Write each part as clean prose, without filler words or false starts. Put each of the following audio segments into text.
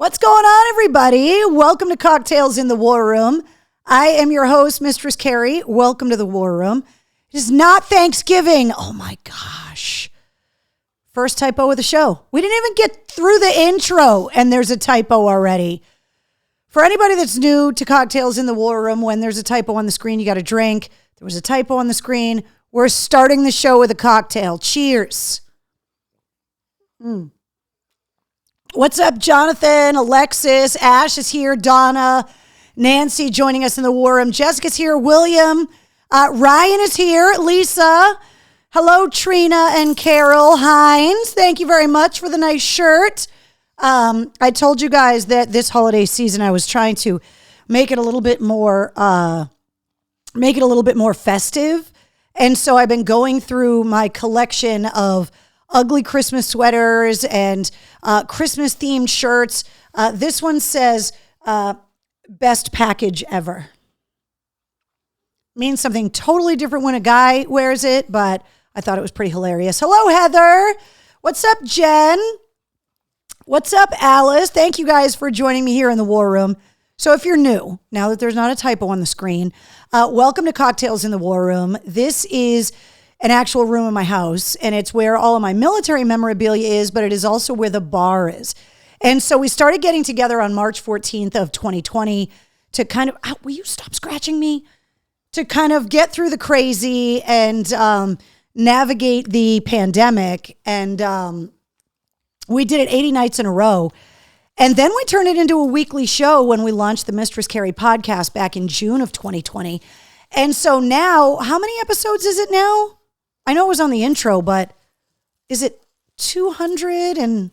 What's going on, everybody? Welcome to Cocktails in the War Room. I am your host, Mistress Carrie. Welcome to the War Room. It is not Thanksgiving. Oh my gosh. First typo of the show. We didn't even get through the intro and there's a typo already. For anybody that's new to Cocktails in the War Room, when there's a typo on the screen, you got to drink. There was a typo on the screen. We're starting the show with a cocktail. Cheers. What's up, Jonathan, Alexis, Ash is here, Donna, Nancy joining us in the War Room. Jessica's here, William, Ryan is here, Lisa. Hello, Trina and Carol Hines. Thank you very much for the nice shirt. I told you guys that this holiday season I was trying to make it a little bit more festive. And so I've been going through my collection of ugly Christmas sweaters and Christmas themed shirts. This one says best package ever. Means something totally different when a guy wears it, but I thought it was pretty hilarious. Hello, Heather. What's up, Jen? What's up, Alice? Thank you guys for joining me here in the War Room. So if you're new, now that there's not a typo on the screen, welcome to Cocktails in the War Room. This is an actual room in my house, and it's where all of my military memorabilia is, but it is also where the bar is. And so we started getting together on March 14th of 2020 to kind of, will you stop scratching me? To kind of get through the crazy and navigate the pandemic. And we did it 80 nights in a row. And then we turned it into a weekly show when we launched the Mistress Carrie podcast back in June of 2020. And so now, how many episodes is it now? I know it was on the intro, but is it 200 and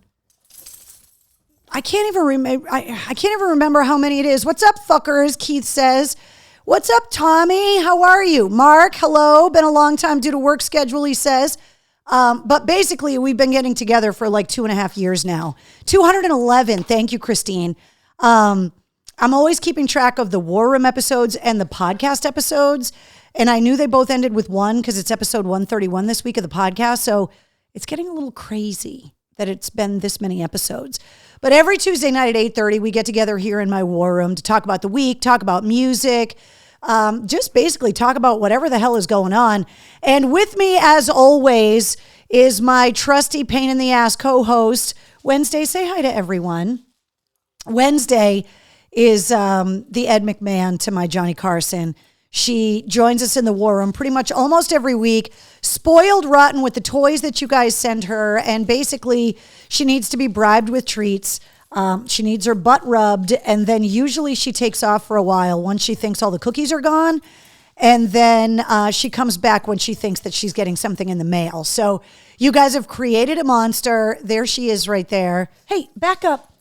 I can't even remember. I can't even remember how many it is. What's up, fuckers? Keith says. What's up, Tommy? How are you? Mark, hello. Been a long time due to work schedule, he says. But basically, we've been getting together for like 2.5 years now. 211. Thank you, Christine. I'm always keeping track of the War Room episodes and the podcast episodes. And I knew they both ended with 1 because it's episode 131 this week of the podcast. So it's getting a little crazy that it's been this many episodes. But every Tuesday night at 8:30, we get together here in my War Room to talk about the week, talk about music, just basically talk about whatever the hell is going on. And with me, as always, is my trusty pain in the ass co-host, Wednesday. Say hi to everyone. Wednesday is the Ed McMahon to my Johnny Carson. She joins us in the War Room pretty much almost every week, spoiled rotten with the toys that you guys send her. And basically, she needs to be bribed with treats. She needs her butt rubbed. And then usually she takes off for a while once she thinks all the cookies are gone. And then she comes back when she thinks that she's getting something in the mail. So you guys have created a monster. There she is right there. Hey, back up.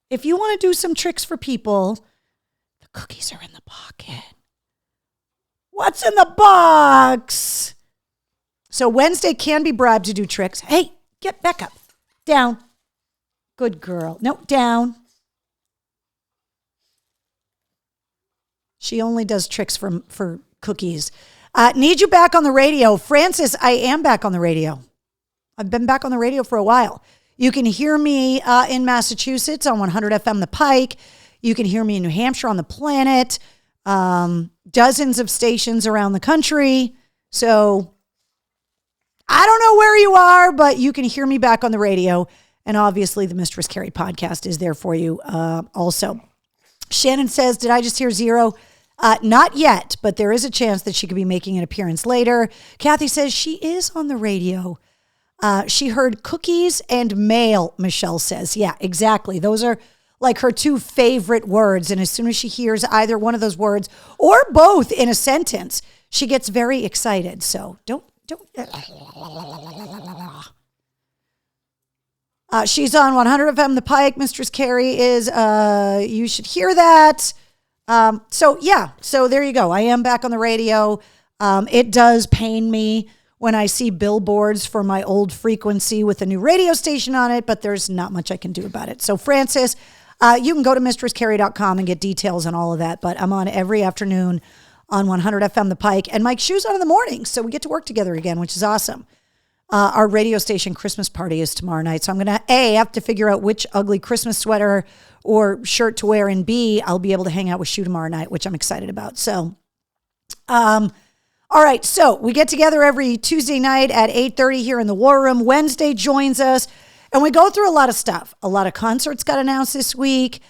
If you want to do some tricks for people, the cookies are in the pocket. What's in the box? So Wednesday can be bribed to do tricks. Hey, get back up. Down. Good girl. No, down. She only does tricks for cookies. Need you back on the radio. Francis, I am back on the radio. I've been back on the radio for a while. You can hear me in Massachusetts on 100 FM The Pike. You can hear me in New Hampshire on The Planet. Dozens of stations around the country. So I don't know where you are, but you can hear me back on the radio. And obviously the Mistress Carrie podcast is there for you also. Shannon says, did I just hear 0? Not yet, but there is a chance that she could be making an appearance later. Kathy says she is on the radio. She heard cookies and mail, Michelle says. Yeah, exactly. Those are like her 2 favorite words. And as soon as she hears either one of those words or both in a sentence, she gets very excited. So don't. She's on 100 FM The Pike. Mistress Carrie is, you should hear that. So there you go. I am back on the radio. It does pain me when I see billboards for my old frequency with a new radio station on it, but there's not much I can do about it. So Francis, you can go to mistresscarrie.com and get details on all of that, but I'm on every afternoon on 100 FM The Pike, and Mike Shoe's on in the morning, so we get to work together again, which is awesome. our radio station Christmas party is tomorrow night. So I'm going to, A, have to figure out which ugly Christmas sweater or shirt to wear, and B, I'll be able to hang out with Shu tomorrow night, which I'm excited about. So, all right. So we get together every Tuesday night at 8:30 here in the War Room. Wednesday joins us, and we go through a lot of stuff. A lot of concerts got announced this week.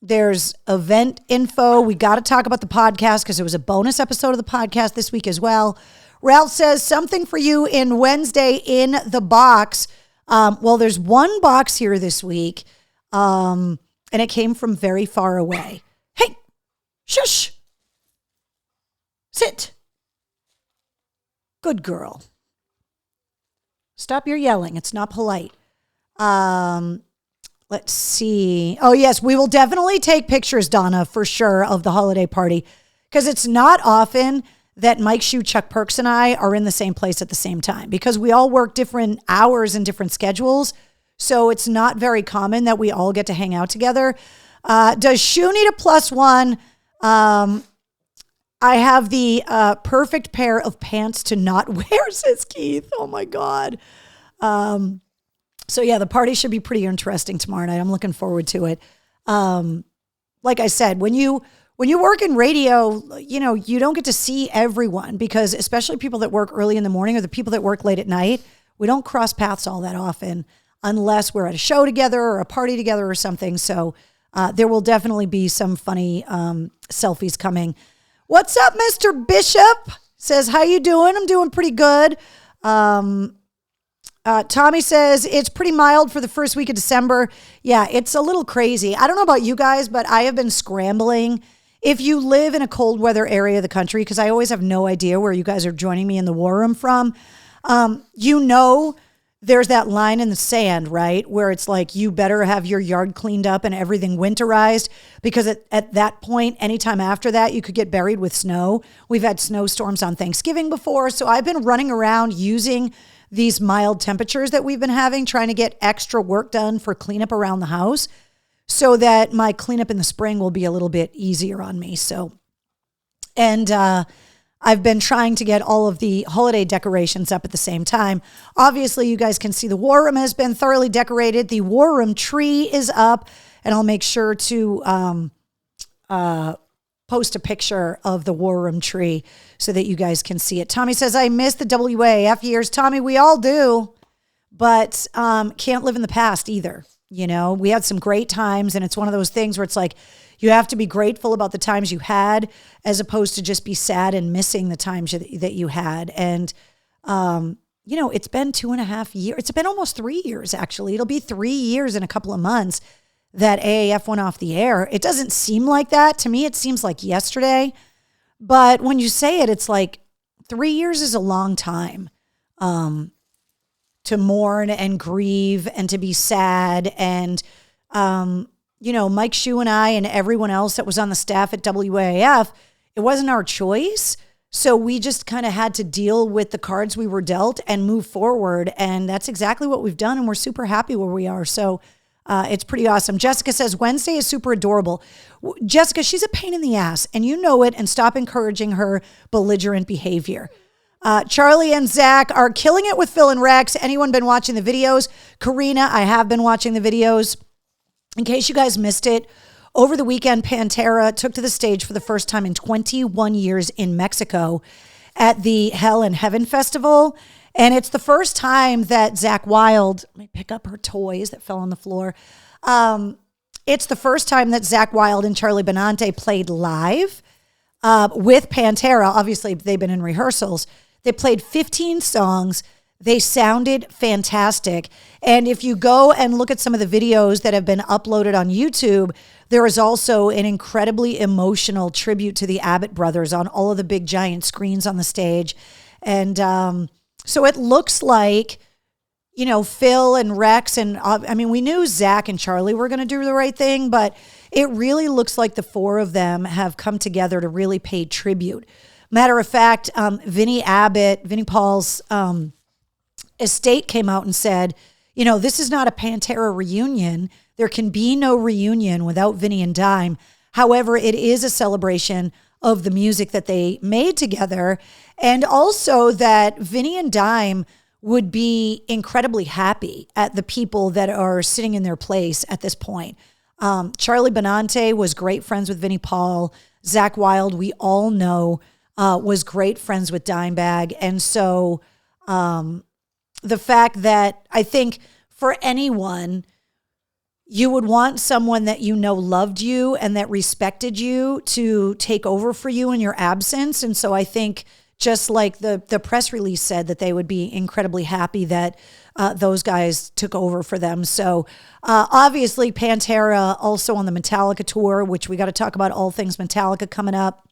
There's event info. We got to talk about the podcast because there was a bonus episode of the podcast this week as well. Ralph says something for you in Wednesday in the box. Well, there's one box here this week, and it came from very far away. Hey, shush. Sit. Good girl. Stop your yelling. It's not polite. Let's see. Oh, yes, we will definitely take pictures, Donna, for sure, of the holiday party, because it's not often that Mike Shu, Chuck Perks, and I are in the same place at the same time, because we all work different hours and different schedules. So it's not very common that we all get to hang out together. Does Shu need a +1? I have the perfect pair of pants to not wear, says Keith. Oh my God. So yeah, the party should be pretty interesting tomorrow night. I'm looking forward to it. Like I said, when you work in radio, you don't get to see everyone, because especially people that work early in the morning or the people that work late at night, we don't cross paths all that often unless we're at a show together or a party together or something. So there will definitely be some funny selfies coming. What's up, Mr. Bishop? Says, how you doing? I'm doing pretty good. Tommy says, it's pretty mild for the first week of December. Yeah, it's a little crazy. I don't know about you guys, but I have been scrambling. If you live in a cold weather area of the country, because I always have no idea where you guys are joining me in the War Room from, there's that line in the sand, right? Where it's like, you better have your yard cleaned up and everything winterized, because at that point, anytime after that, you could get buried with snow. We've had snowstorms on Thanksgiving before. So I've been running around using these mild temperatures that we've been having, trying to get extra work done for cleanup around the house so that my cleanup in the spring will be a little bit easier on me. So, and I've been trying to get all of the holiday decorations up at the same time. Obviously, you guys can see the War Room has been thoroughly decorated. The War Room tree is up, and I'll make sure to post a picture of the War Room tree so that you guys can see it. Tommy says, I miss the WAF years. Tommy, we all do, but can't live in the past either. We had some great times, and it's one of those things where it's like, you have to be grateful about the times you had, as opposed to just be sad and missing the times that you had. And, it's been 2.5 years. It's been almost 3 years, actually. It'll be 3 years in a couple of months that AAF went off the air. It doesn't seem like that. To me, it seems like yesterday. But when you say it, it's like 3 years is a long time to mourn and grieve and to be sad. And, Mike Shu and I and everyone else that was on the staff at WAF, it wasn't our choice. So we just kind of had to deal with the cards we were dealt and move forward. And that's exactly what we've done. And we're super happy where we are. So it's pretty awesome. Jessica says, Wednesday is super adorable. Jessica, she's a pain in the ass, and you know it, and stop encouraging her belligerent behavior. Charlie and Zach are killing it with Phil and Rex. Anyone been watching the videos? Karina, I have been watching the videos. In case you guys missed it, over the weekend, Pantera took to the stage for the first time in 21 years in Mexico at the Hell and Heaven Festival. And it's the first time that Zach Wilde, let me pick up her toys that fell on the floor. It's the first time that Zach Wilde and Charlie Benante played live with Pantera. Obviously, they've been in rehearsals. They played 15 songs. They sounded fantastic. And if you go and look at some of the videos that have been uploaded on YouTube, there is also an incredibly emotional tribute to the Abbott brothers on all of the big giant screens on the stage. And so it looks like, Phil and Rex and, we knew Zach and Charlie were going to do the right thing, but it really looks like the four of them have come together to really pay tribute. Matter of fact, Vinnie Paul's estate came out and said, this is not a Pantera reunion. There can be no reunion without Vinnie and Dime. However, it is a celebration of the music that they made together. And also that Vinnie and Dime would be incredibly happy at the people that are sitting in their place at this point. Charlie Benante was great friends with Vinnie Paul. Zach Wilde, we all know, was great friends with Dimebag. And so the fact that I think for anyone, you would want someone that you know loved you and that respected you to take over for you in your absence. And so I think just like the press release said that they would be incredibly happy that those guys took over for them. So obviously Pantera also on the Metallica tour, which we got to talk about all things Metallica coming up.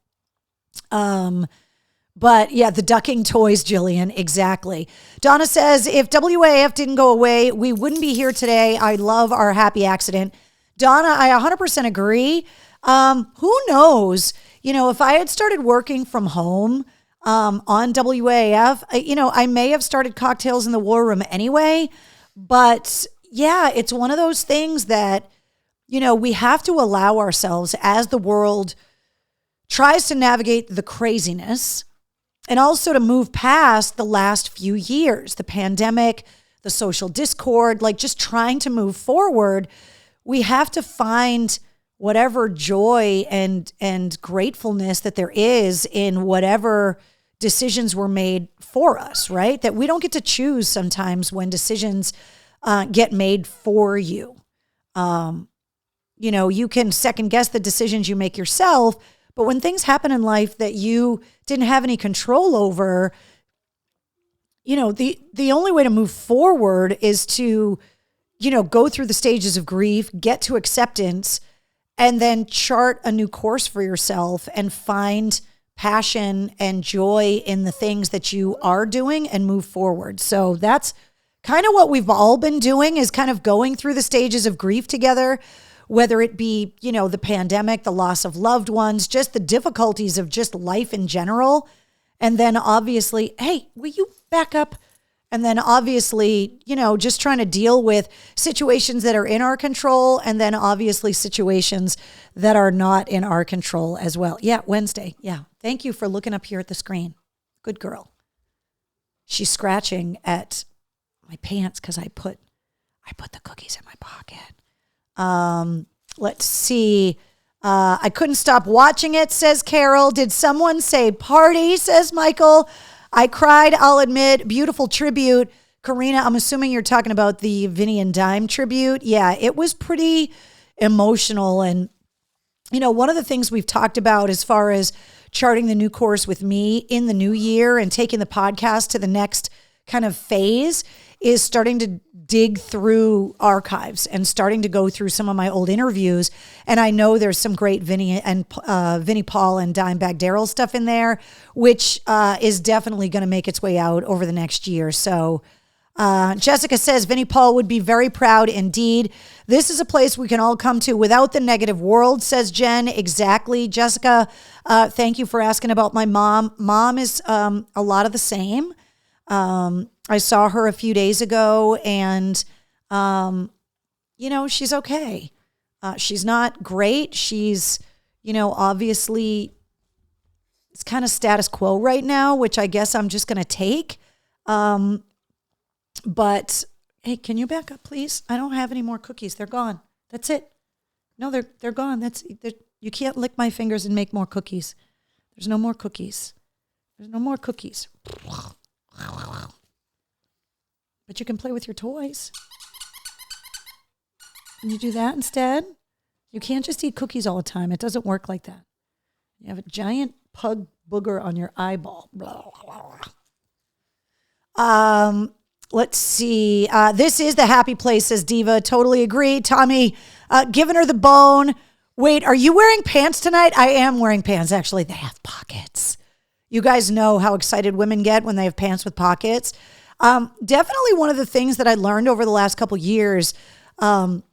But yeah, the ducking toys, Jillian, exactly. Donna says, if WAF didn't go away, we wouldn't be here today. I love our happy accident. Donna, I 100% agree. Who knows? You know, if I had started working from home on WAF, I may have started Cocktails in the War Room anyway. But yeah, it's one of those things that, we have to allow ourselves as the world tries to navigate the craziness and also to move past the last few years, the pandemic, the social discord, like just trying to move forward. We have to find whatever joy and gratefulness that there is in whatever decisions were made for us, right? That we don't get to choose sometimes when decisions get made for you. You can second guess the decisions you make yourself, but when things happen in life that you didn't have any control over, the only way to move forward is to, go through the stages of grief, get to acceptance, and then chart a new course for yourself and find passion and joy in the things that you are doing and move forward. So that's kind of what we've all been doing, is kind of going through the stages of grief together, whether it be, the pandemic, the loss of loved ones, just the difficulties of just life in general. And then obviously, hey, will you back up? And then obviously, just trying to deal with situations that are in our control, and then obviously situations that are not in our control as well. Yeah, Wednesday. Yeah. Thank you for looking up here at the screen. Good girl. She's scratching at my pants because I put the cookies in my pocket. Let's see. I couldn't stop watching it, says Carol. Did someone say party, says Michael. I cried, I'll admit. Beautiful tribute. Karina, I'm assuming you're talking about the Vinny and Dime tribute. Yeah, it was pretty emotional. And, one of the things we've talked about as far as charting the new course with me in the new year and taking the podcast to the next kind of phase is starting to dig through archives and starting to go through some of my old interviews. And I know there's some great Vinny Paul and Dimebag Darrell stuff in there, which is definitely going to make its way out over the next year. So Jessica says, Vinnie Paul would be very proud indeed. This is a place we can all come to without the negative world, says Jen. Exactly. Jessica, thank you for asking about my mom. Mom is a lot of the same. I saw her a few days ago and, she's okay. She's not great. She's, obviously it's kind of status quo right now, which I guess I'm just going to take. But hey, can you back up, please? I don't have any more cookies. They're gone. That's it. No, they're gone. You can't lick my fingers and make more cookies. There's no more cookies. There's no more cookies. But you can play with your toys. Can you do that instead? You can't just eat cookies all the time. It doesn't work like that. You have a giant pug booger on your eyeball. Let's see. This is the happy place, says Diva. Totally agree. Tommy, giving her the bone. Wait, are you wearing pants tonight? I am wearing pants. Actually, they have pockets. You guys know how excited women get when they have pants with pockets. Definitely one of the things that I learned over the last couple years, kind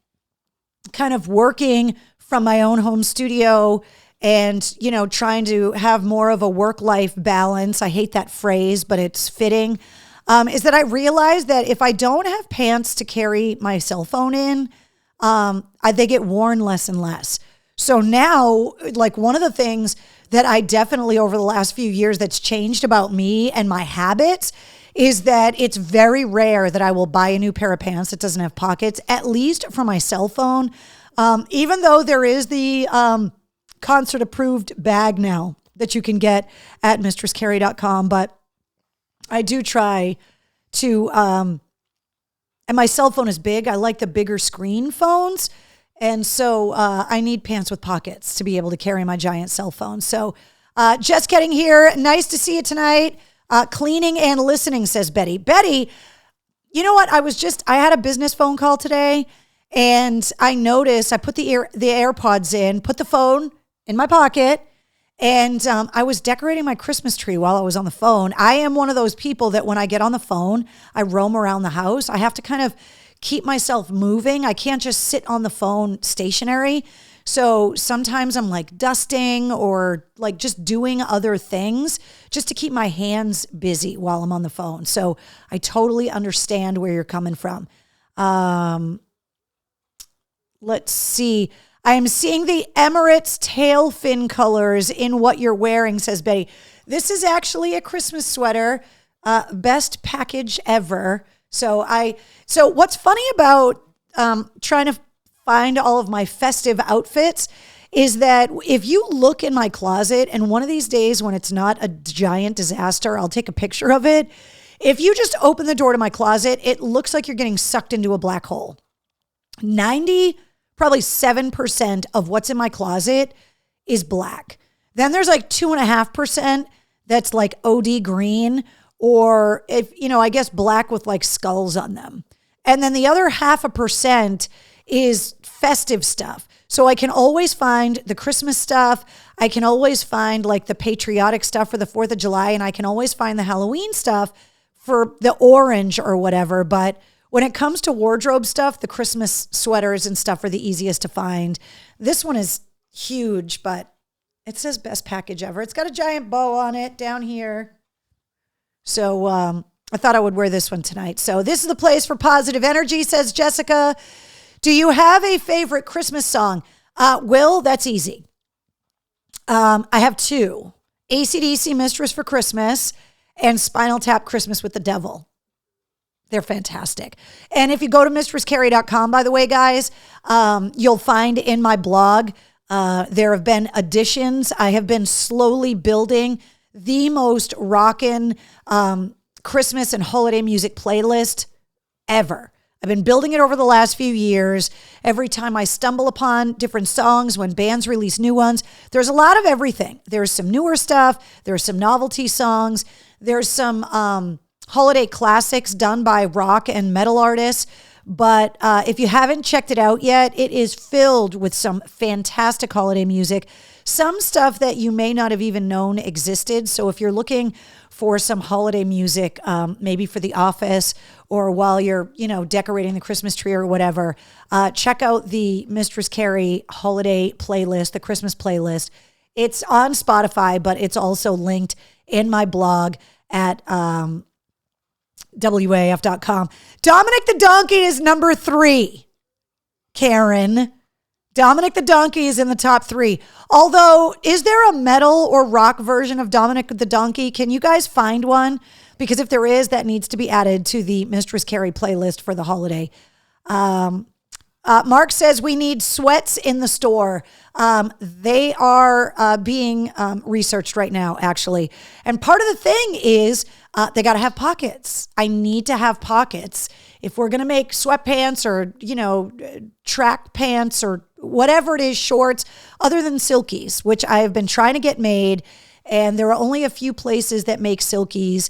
of working from my own home studio and, trying to have more of a work-life balance. I hate that phrase, but it's fitting. Is that I realized that if I don't have pants to carry my cell phone in, they get worn less and less. So now, like one of the things that I definitely over the last few years that's changed about me and my habits is that it's very rare that I will buy a new pair of pants that doesn't have pockets, at least for my cell phone. Even though there is the concert approved bag now that you can get at mistresscarrie.com, but I do try to, and my cell phone is big. I like the bigger screen phones. And so I need pants with pockets to be able to carry my giant cell phone. So just getting here. Nice to see you tonight. Cleaning and listening, says Betty. Betty, you know what? I had a business phone call today, and I noticed I put the AirPods in, put the phone in my pocket, and I was decorating my Christmas tree while I was on the phone. I am one of those people that when I get on the phone, I roam around the house. I have to kind of keep myself moving. I can't just sit on the phone stationary. So sometimes I'm like dusting or like just doing other things just to keep my hands busy while I'm on the phone. So I totally understand where you're coming from. Let's see. I am seeing the Emirates tail fin colors in what you're wearing, says Betty. This is actually a Christmas sweater. Best package ever. So what's funny about trying to find all of my festive outfits is that if you look in my closet, and one of these days when it's not a giant disaster, I'll take a picture of it. If you just open the door to my closet, it looks like you're getting sucked into a black hole. Probably 7% of what's in my closet is black. Then there's like 2.5% that's like OD green, or I guess black with like skulls on them. And then the other 0.5% is festive stuff. So I can always find the Christmas stuff. I can always find like the patriotic stuff for the 4th of July. And I can always find the Halloween stuff for the orange or whatever. But when it comes to wardrobe stuff, the Christmas sweaters and stuff are the easiest to find. This one is huge, but it says best package ever. It's got a giant bow on it down here. So I thought I would wear this one tonight. So this is the place for positive energy, says Jessica. Do you have a favorite Christmas song? Will, that's easy. I have two. AC/DC Mistress for Christmas and Spinal Tap Christmas with the Devil. They're fantastic. And if you go to mistresscarrie.com, by the way, guys, you'll find in my blog, there have been additions. I have been slowly building the most rockin' Christmas and holiday music playlist ever. I've been building it over the last few years. Every time I stumble upon different songs, when bands release new ones, there's a lot of everything. There's some newer stuff. There's some novelty songs. There's some holiday classics done by rock and metal artists. But if you haven't checked it out yet, it is filled with some fantastic holiday music. Some stuff that you may not have even known existed. So if you're looking for some holiday music, maybe for the office or while you're, decorating the Christmas tree or whatever, check out the Mistress Carrie holiday playlist, the Christmas playlist. It's on Spotify, but it's also linked in my blog at WAF.com. Dominic the Donkey is number 3. Karen. Dominic the Donkey is in the top 3. Although, is there a metal or rock version of Dominic the Donkey? Can you guys find one? Because if there is, that needs to be added to the Mistress Carrie playlist for the holiday. Mark says we need sweats in the store. They are being researched right now, actually. And part of the thing is they got to have pockets. I need to have pockets. If we're going to make sweatpants or, track pants or whatever it is, shorts, other than silkies, which I have been trying to get made. And there are only a few places that make silkies.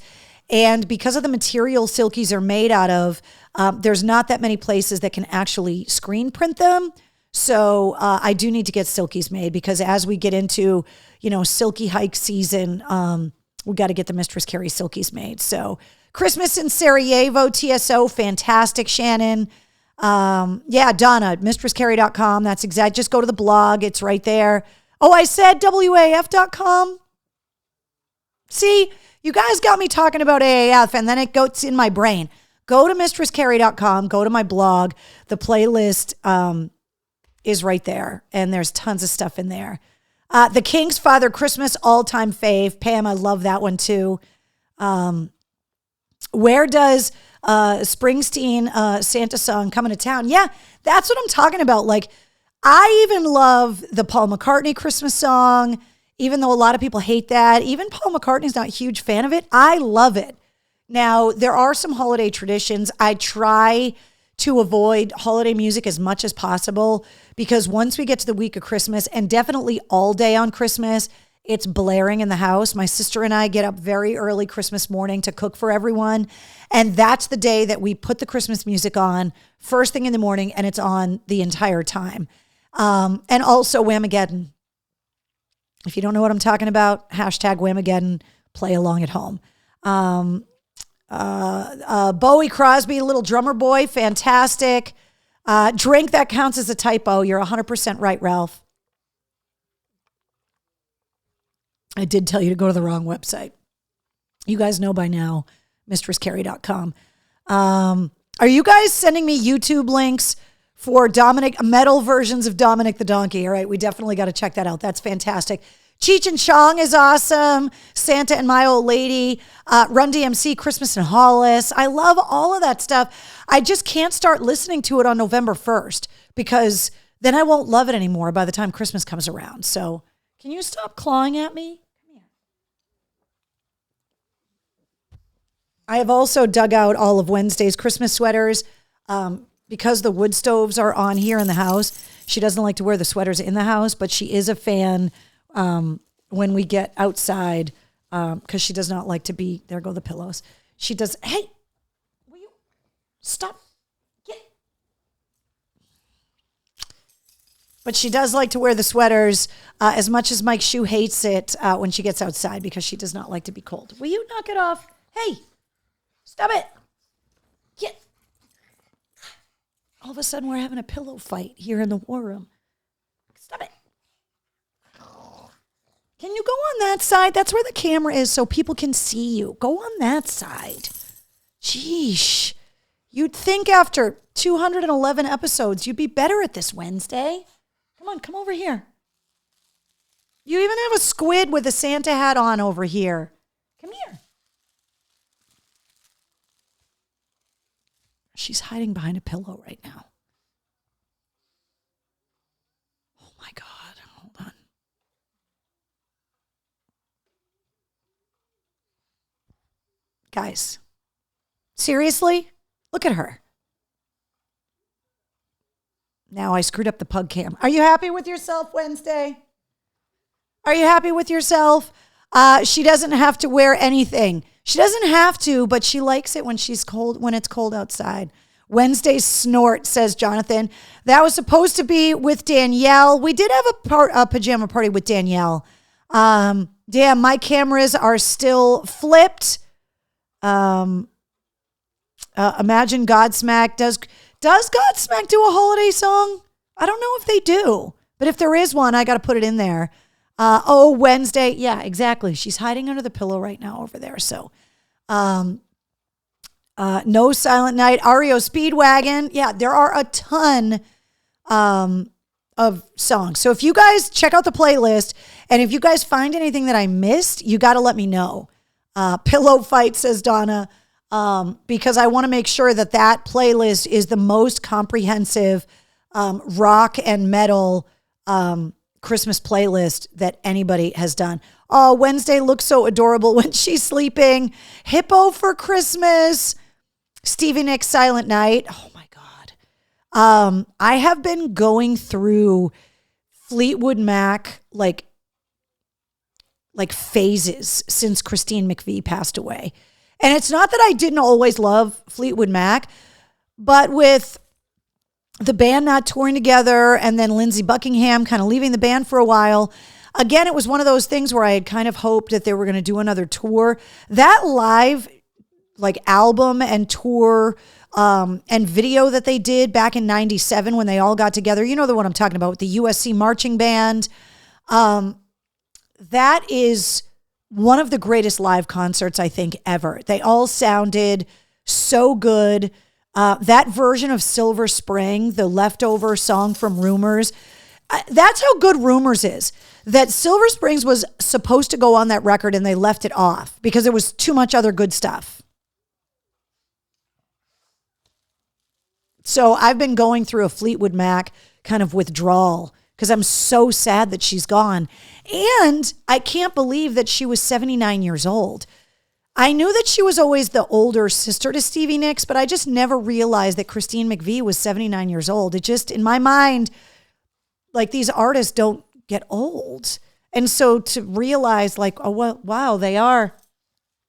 And because of the material silkies are made out of, there's not that many places that can actually screen print them. So I do need to get silkies made because as we get into, silky hike season, we got to get the Mistress Carrie silkies made. So Christmas in Sarajevo, TSO, fantastic, Shannon. Donna, mistresscarrie.com. That's exact. Just go to the blog. It's right there. Oh, I said WAF.com. See, you guys got me talking about AAF and then it goes in my brain. Go to mistresscarrie.com, go to my blog. The playlist is right there and there's tons of stuff in there. The King's Father Christmas all-time fave. Pam, I love that one too. Where does Springsteen Santa song coming to town? Yeah, that's what I'm talking about. Like, I even love the Paul McCartney Christmas song, even though a lot of people hate that. Even Paul McCartney's not a huge fan of it. I love it. Now, there are some holiday traditions. I try to avoid holiday music as much as possible because once we get to the week of Christmas, and definitely all day on Christmas, it's blaring in the house. My sister and I get up very early Christmas morning to cook for everyone. And that's the day that we put the Christmas music on first thing in the morning, and it's on the entire time. And also Whamageddon. If you don't know what I'm talking about, hashtag Whamageddon, play along at home. Bowie Crosby, Little Drummer Boy, fantastic. Drink, that counts as a typo. You're 100% right, Ralph. I did tell you to go to the wrong website. You guys know by now, mistresscarrie.com. Are you guys sending me YouTube links for metal versions of Dominic the Donkey? All right, we definitely got to check that out. That's fantastic. Cheech and Chong is awesome. Santa and My Old Lady, Run DMC, Christmas in Hollis. I love all of that stuff. I just can't start listening to it on November 1st because then I won't love it anymore by the time Christmas comes around. So can you stop clawing at me? I have also dug out all of Wednesday's Christmas sweaters because the wood stoves are on here in the house. She doesn't like to wear the sweaters in the house, but she is a fan when we get outside because she does not like to be, there go the pillows. She does, hey, will you stop? But she does like to wear the sweaters as much as Mike Shue hates it when she gets outside because she does not like to be cold. Will you knock it off? Hey. Stop it. Get. All of a sudden, we're having a pillow fight here in the war room. Stop it. Can you go on that side? That's where the camera is so people can see you. Go on that side. Sheesh. You'd think after 211 episodes, you'd be better at this Wednesday. Come on, come over here. You even have a squid with a Santa hat on over here. Come here. She's hiding behind a pillow right now. Oh my God, hold on. Guys, seriously? Look at her. Now I screwed up the pug cam. Are you happy with yourself, Wednesday? Are you happy with yourself? She doesn't have to wear anything. She doesn't have to, but she likes it when she's cold, when it's cold outside. Wednesday's snort, says Jonathan. That was supposed to be with Danielle. We did have a pajama party with Danielle. Damn, my cameras are still flipped. Imagine Godsmack. Does Godsmack do a holiday song? I don't know if they do, but if there is one, I got to put it in there. Wednesday. Yeah, exactly. She's hiding under the pillow right now over there. So, No Silent Night, REO Speedwagon. Yeah, there are a ton of songs. So if you guys check out the playlist and if you guys find anything that I missed, you got to let me know. Pillow Fight, says Donna, because I want to make sure that playlist is the most comprehensive rock and metal Christmas playlist that anybody has done. Oh, Wednesday looks so adorable when she's sleeping. Hippo for Christmas. Stevie Nicks, Silent Night. Oh my God. I have been going through Fleetwood Mac like phases since Christine McVie passed away. And it's not that I didn't always love Fleetwood Mac, but with the band not touring together and then Lindsey Buckingham kind of leaving the band for a while. Again, it was one of those things where I had kind of hoped that they were going to do another tour. That live album and tour and video that they did back in 97 when they all got together, you know the one I'm talking about with the USC marching band. That is one of the greatest live concerts I think ever. They all sounded so good. That version of Silver Spring, the leftover song from Rumors, that's how good Rumors is. That Silver Springs was supposed to go on that record and they left it off because there was too much other good stuff. So I've been going through a Fleetwood Mac kind of withdrawal because I'm so sad that she's gone. And I can't believe that she was 79 years old. I knew that she was always the older sister to Stevie Nicks, but I just never realized that Christine McVie was 79 years old. It just, in my mind, like these artists don't get old. And so to realize like, oh, well, wow, they are.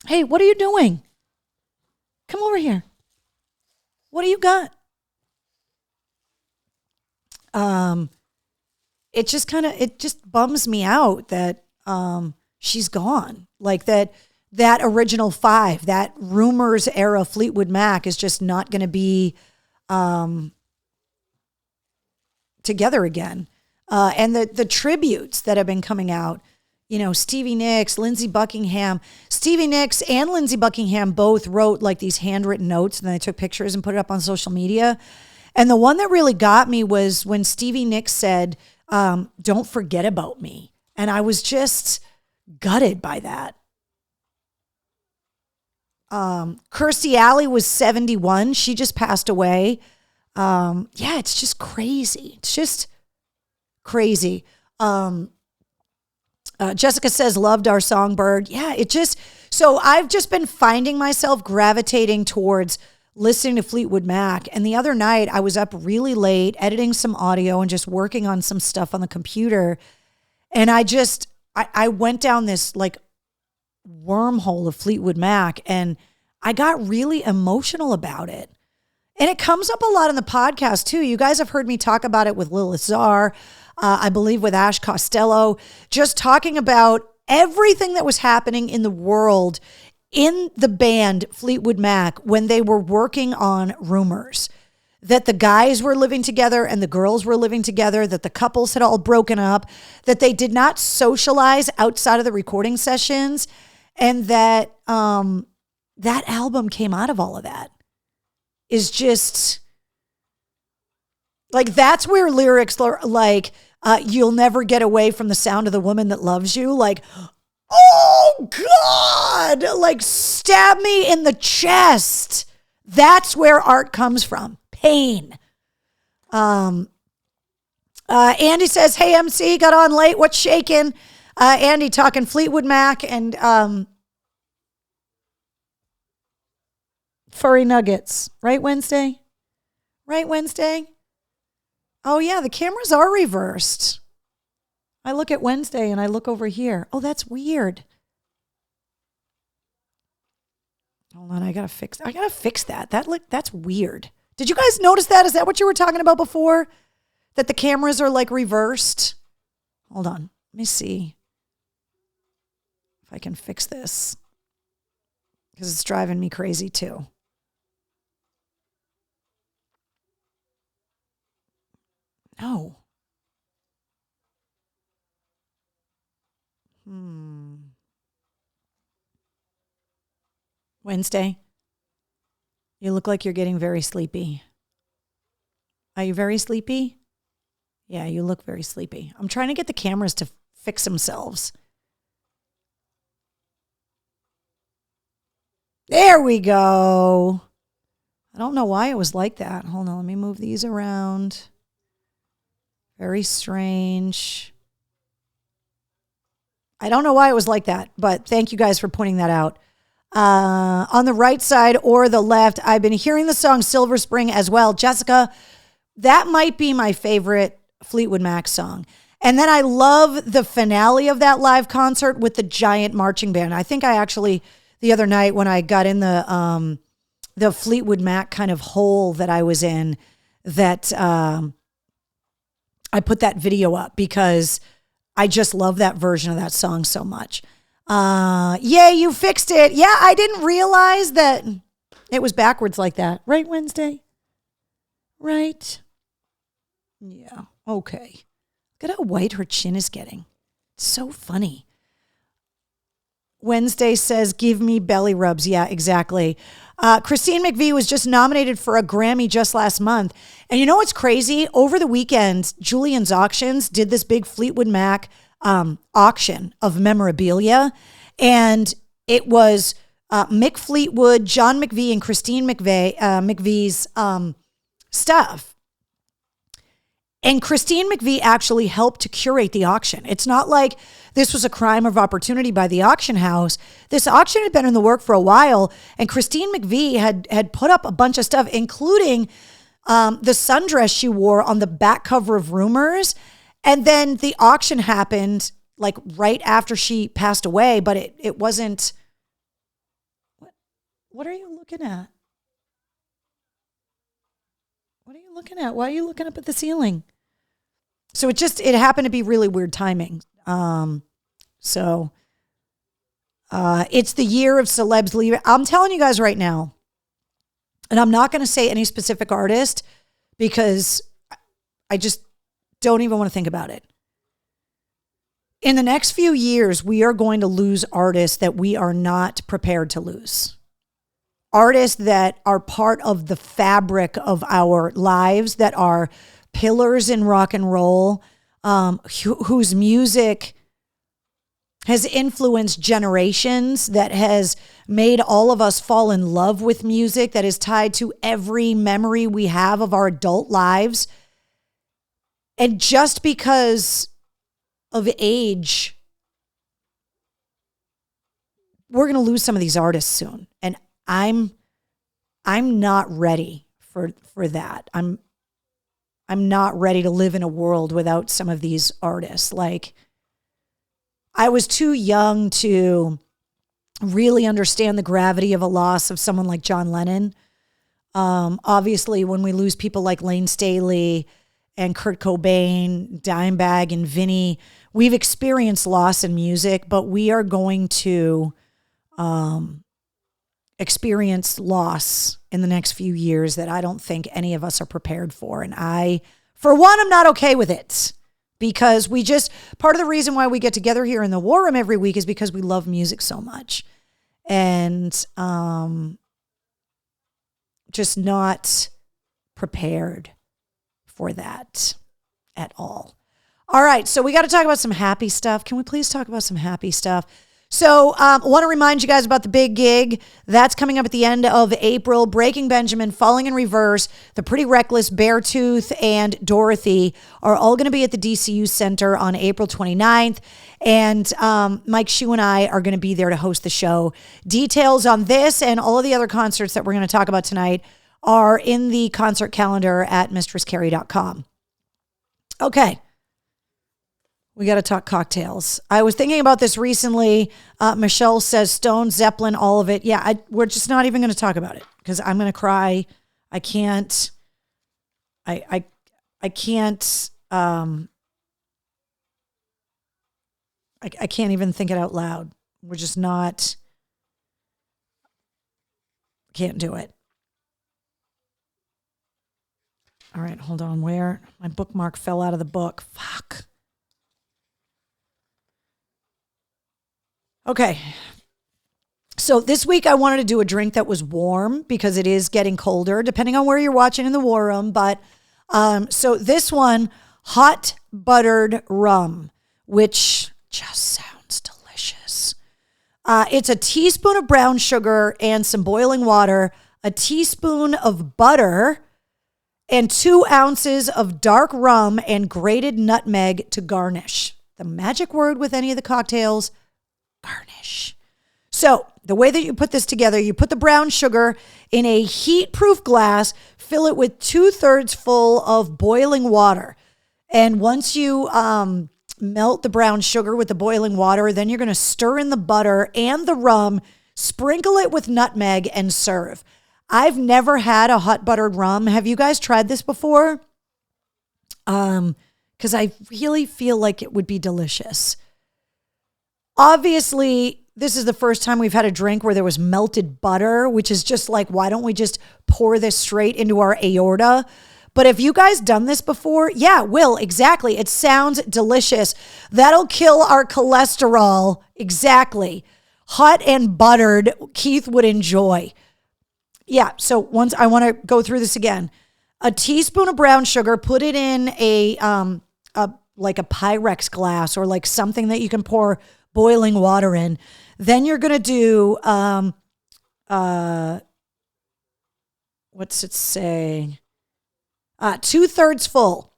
Hey, what are you doing? Come over here. What do you got? It just bums me out that she's gone. Like that original five, that Rumors era Fleetwood Mac is just not going to be together again. And the tributes that have been coming out, you know, Stevie Nicks, Lindsey Buckingham. Stevie Nicks and Lindsey Buckingham both wrote like these handwritten notes, and then they took pictures and put it up on social media. And the one that really got me was when Stevie Nicks said, don't forget about me. And I was just gutted by that. Kirstie Alley was 71. She just passed away. Yeah, it's just crazy. It's just crazy. Jessica says, loved our songbird. Yeah, so I've just been finding myself gravitating towards listening to Fleetwood Mac. And the other night I was up really late editing some audio and just working on some stuff on the computer. And I went down this like wormhole of Fleetwood Mac and I got really emotional about it. And it comes up a lot in the podcast too. You guys have heard me talk about it with Lilith Czar, I believe with Ash Costello, just talking about everything that was happening in the world in the band Fleetwood Mac when they were working on Rumors. That the guys were living together and the girls were living together, that the couples had all broken up, that they did not socialize outside of the recording sessions, and that that album came out of all of that. Is just like, that's where lyrics like, you'll never get away from the sound of the woman that loves you. Like, oh God, like stab me in the chest. That's where art comes from. Pain. Andy says, hey MC, got on late. What's shaking? Andy talking Fleetwood Mac and, Furry Nuggets. Right, Wednesday? Right, Wednesday? Oh, yeah, the cameras are reversed. I look at Wednesday and I look over here. Oh, that's weird. Hold on, I gotta fix that. That's weird. Did you guys notice that? Is that what you were talking about before? That the cameras are like reversed? Hold on, let me see if I can fix this. Because it's driving me crazy too. No. Wednesday, you look like you're getting very sleepy. Are you very sleepy? Yeah, you look very sleepy. I'm trying to get the cameras to fix themselves. There we go. I don't know why it was like that. Hold on, let me move these around. Very strange. I don't know why it was like that, but thank you guys for pointing that out. On the right side or the left, I've been hearing the song Silver Spring as well. Jessica, that might be my favorite Fleetwood Mac song. And then I love the finale of that live concert with the giant marching band. I think I actually, the other night when I got in the Fleetwood Mac kind of hole that I was in, that I put that video up because I just love that version of that song so much. Yeah, you fixed it. Yeah, I didn't realize that it was backwards like that. Right, Wednesday? Right? Yeah, okay. Look at how white her chin is getting. It's so funny. Wednesday says, give me belly rubs. Yeah, exactly. Christine McVie was just nominated for a Grammy just last month. And you know what's crazy? Over the weekend, Julian's Auctions did this big Fleetwood Mac auction of memorabilia. And it was Mick Fleetwood, John McVie, and Christine McVie's stuff. And Christine McVie actually helped to curate the auction. It's not like this was a crime of opportunity by the auction house. This auction had been in the work for a while, and Christine McVie had put up a bunch of stuff, including the sundress she wore on the back cover of Rumors. And then the auction happened like right after she passed away, but it wasn't. What are you looking at? What are you looking at? Why are you looking up at the ceiling? So it happened to be really weird timing. It's the year of celebs leaving. I'm telling you guys right now, and I'm not going to say any specific artist because I just don't even want to think about it. In the next few years, we are going to lose artists that we are not prepared to lose. Artists that are part of the fabric of our lives, that are pillars in rock and roll, whose music has influenced generations, that has made all of us fall in love with music, that is tied to every memory we have of our adult lives. And just because of age, we're going to lose some of these artists soon. And I'm not ready for that. I'm not ready to live in a world without some of these artists. Like, I was too young to really understand the gravity of a loss of someone like John Lennon. Obviously, when we lose people like Lane Staley and Kurt Cobain, Dimebag and Vinny, we've experienced loss in music, but we are going to experience loss in the next few years that I don't think any of us are prepared for. And I, for one, I'm not okay with it, because part of the reason why we get together here in the War Room every week is because we love music so much. And just not prepared for that at all. All right, so we got to talk about some happy stuff. Can we please talk about some happy stuff? So I want to remind you guys about the big gig. That's coming up at the end of April. Breaking Benjamin, Falling in Reverse, The Pretty Reckless, Beartooth, and Dorothy are all going to be at the DCU Center on April 29th. And Mike Shue and I are going to be there to host the show. Details on this and all of the other concerts that we're going to talk about tonight are in the concert calendar at mistresscarrie.com. Okay. We got to talk cocktails. I was thinking about this recently. Michelle says Stone, Zeppelin, all of it. Yeah, we're just not even going to talk about it because I'm going to cry. I can't. I can't. I can't even think it out loud. We're just not. Can't do it. All right, hold on. Where my bookmark fell out of the book. Fuck. Okay, so this week I wanted to do a drink that was warm because it is getting colder, depending on where you're watching in the War Room. But so this one, hot buttered rum, which just sounds delicious. It's a teaspoon of brown sugar and some boiling water, a teaspoon of butter, and 2 ounces of dark rum and grated nutmeg to garnish. The magic word with any of the cocktails: garnish. So the way that you put this together, you put the brown sugar in a heat-proof glass, fill it with 2/3 full of boiling water. And once you melt the brown sugar with the boiling water, then you're going to stir in the butter and the rum, sprinkle it with nutmeg, and serve. I've never had a hot buttered rum. Have you guys tried this before? Because I really feel like it would be delicious. Obviously, this is the first time we've had a drink where there was melted butter, which is just like, why don't we just pour this straight into our aorta? But have you guys done this before? Yeah, Will, exactly. It sounds delicious. That'll kill our cholesterol. Exactly. Hot and buttered, Keith would enjoy. Yeah, so once I want to go through this again. A teaspoon of brown sugar, put it in a like a Pyrex glass or like something that you can pour boiling water in. Then you're going to do, what's it say? 2/3 full.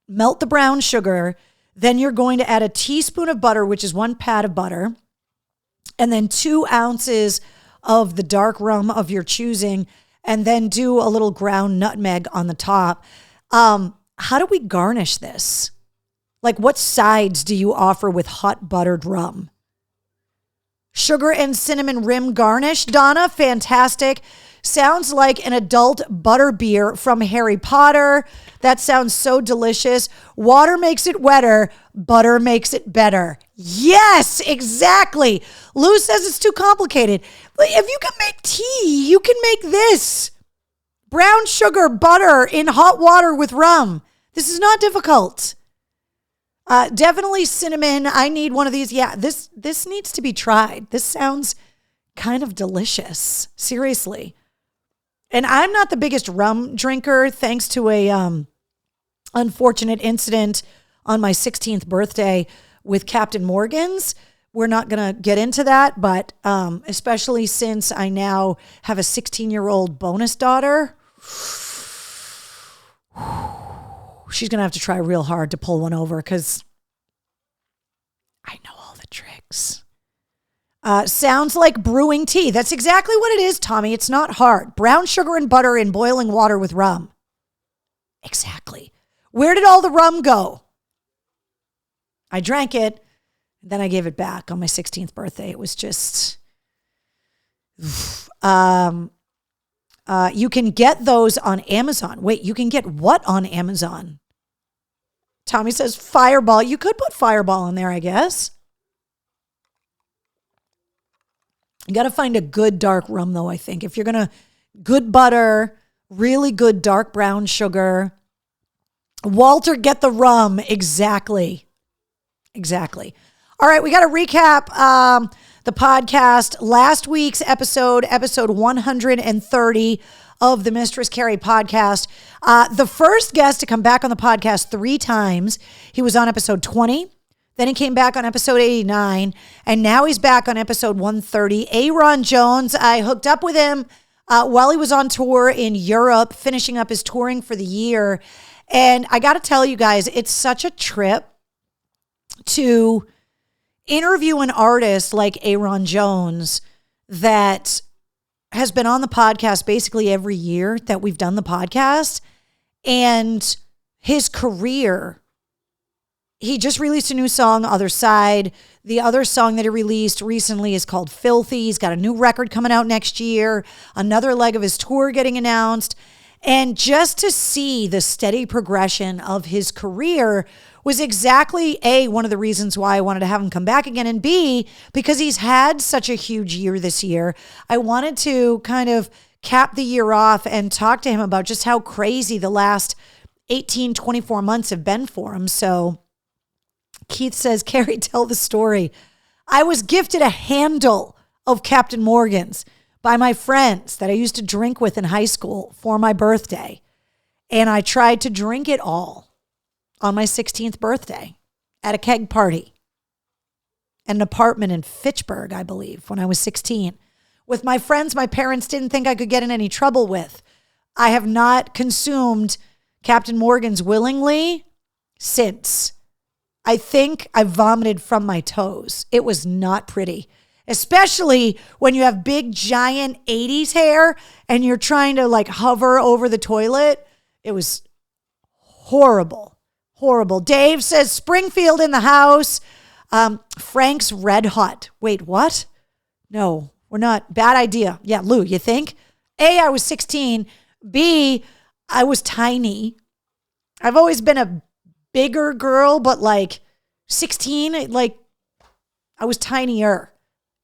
Melt the brown sugar. Then you're going to add a teaspoon of butter, which is 1 pat of butter, and then 2 ounces of the dark rum of your choosing, and then do a little ground nutmeg on the top. How do we garnish this? Like, what sides do you offer with hot buttered rum? Sugar and cinnamon rim garnish, Donna, fantastic. Sounds like an adult butter beer from Harry Potter. That sounds so delicious. Water makes it wetter, butter makes it better. Yes, exactly. Lou says it's too complicated. If you can make tea, you can make this. Brown sugar, butter in hot water with rum. This is not difficult. Definitely cinnamon. I need one of these. Yeah, this needs to be tried. This sounds kind of delicious. Seriously. And I'm not the biggest rum drinker, thanks to a unfortunate incident on my 16th birthday with Captain Morgan's. We're not going to get into that, but especially since I now have a 16-year-old bonus daughter, she's going to have to try real hard to pull one over because I know all the tricks. Sounds like brewing tea. That's exactly what it is, Tommy. It's not hard. Brown sugar and butter in boiling water with rum. Exactly. Where did all the rum go? I drank it, then I gave it back on my 16th birthday. It was just... you can get those on Amazon. Wait, you can get what on Amazon? Tommy says Fireball. You could put Fireball in there, I guess. You got to find a good dark rum, though, I think. If you're going to, good butter, really good dark brown sugar. Walter, get the rum. Exactly. All right, we got to recap the podcast. Last week's episode 130 of the Mistress Carrie podcast. The first guest to come back on the podcast 3 times. He was on episode 20. Then he came back on episode 89, and now he's back on episode 130. Aaron Jones, I hooked up with him while he was on tour in Europe, finishing up his touring for the year. And I got to tell you guys, it's such a trip to interview an artist like Aaron Jones that has been on the podcast basically every year that we've done the podcast. And his career... He just released a new song, Other Side. The other song that he released recently is called Filthy. He's got a new record coming out next year, another leg of his tour getting announced. And just to see the steady progression of his career was exactly A, one of the reasons why I wanted to have him come back again, and B, because he's had such a huge year this year. I wanted to kind of cap the year off and talk to him about just how crazy the last 18, 24 months have been for him. So Keith says, Carrie, tell the story. I was gifted a handle of Captain Morgan's by my friends that I used to drink with in high school for my birthday. And I tried to drink it all on my 16th birthday at a keg party at an apartment in Fitchburg, I believe, when I was 16. With my friends my parents didn't think I could get in any trouble with. I have not consumed Captain Morgan's willingly since. I think I vomited from my toes. It was not pretty, especially when you have big, giant 80s hair and you're trying to like hover over the toilet. It was horrible, horrible. Dave says Springfield in the house. Frank's Red Hot. Wait, what? No, we're not. Bad idea. Yeah, Lou, you think? A, I was 16. B, I was tiny. I've always been a bigger girl, but like 16, like I was tinier.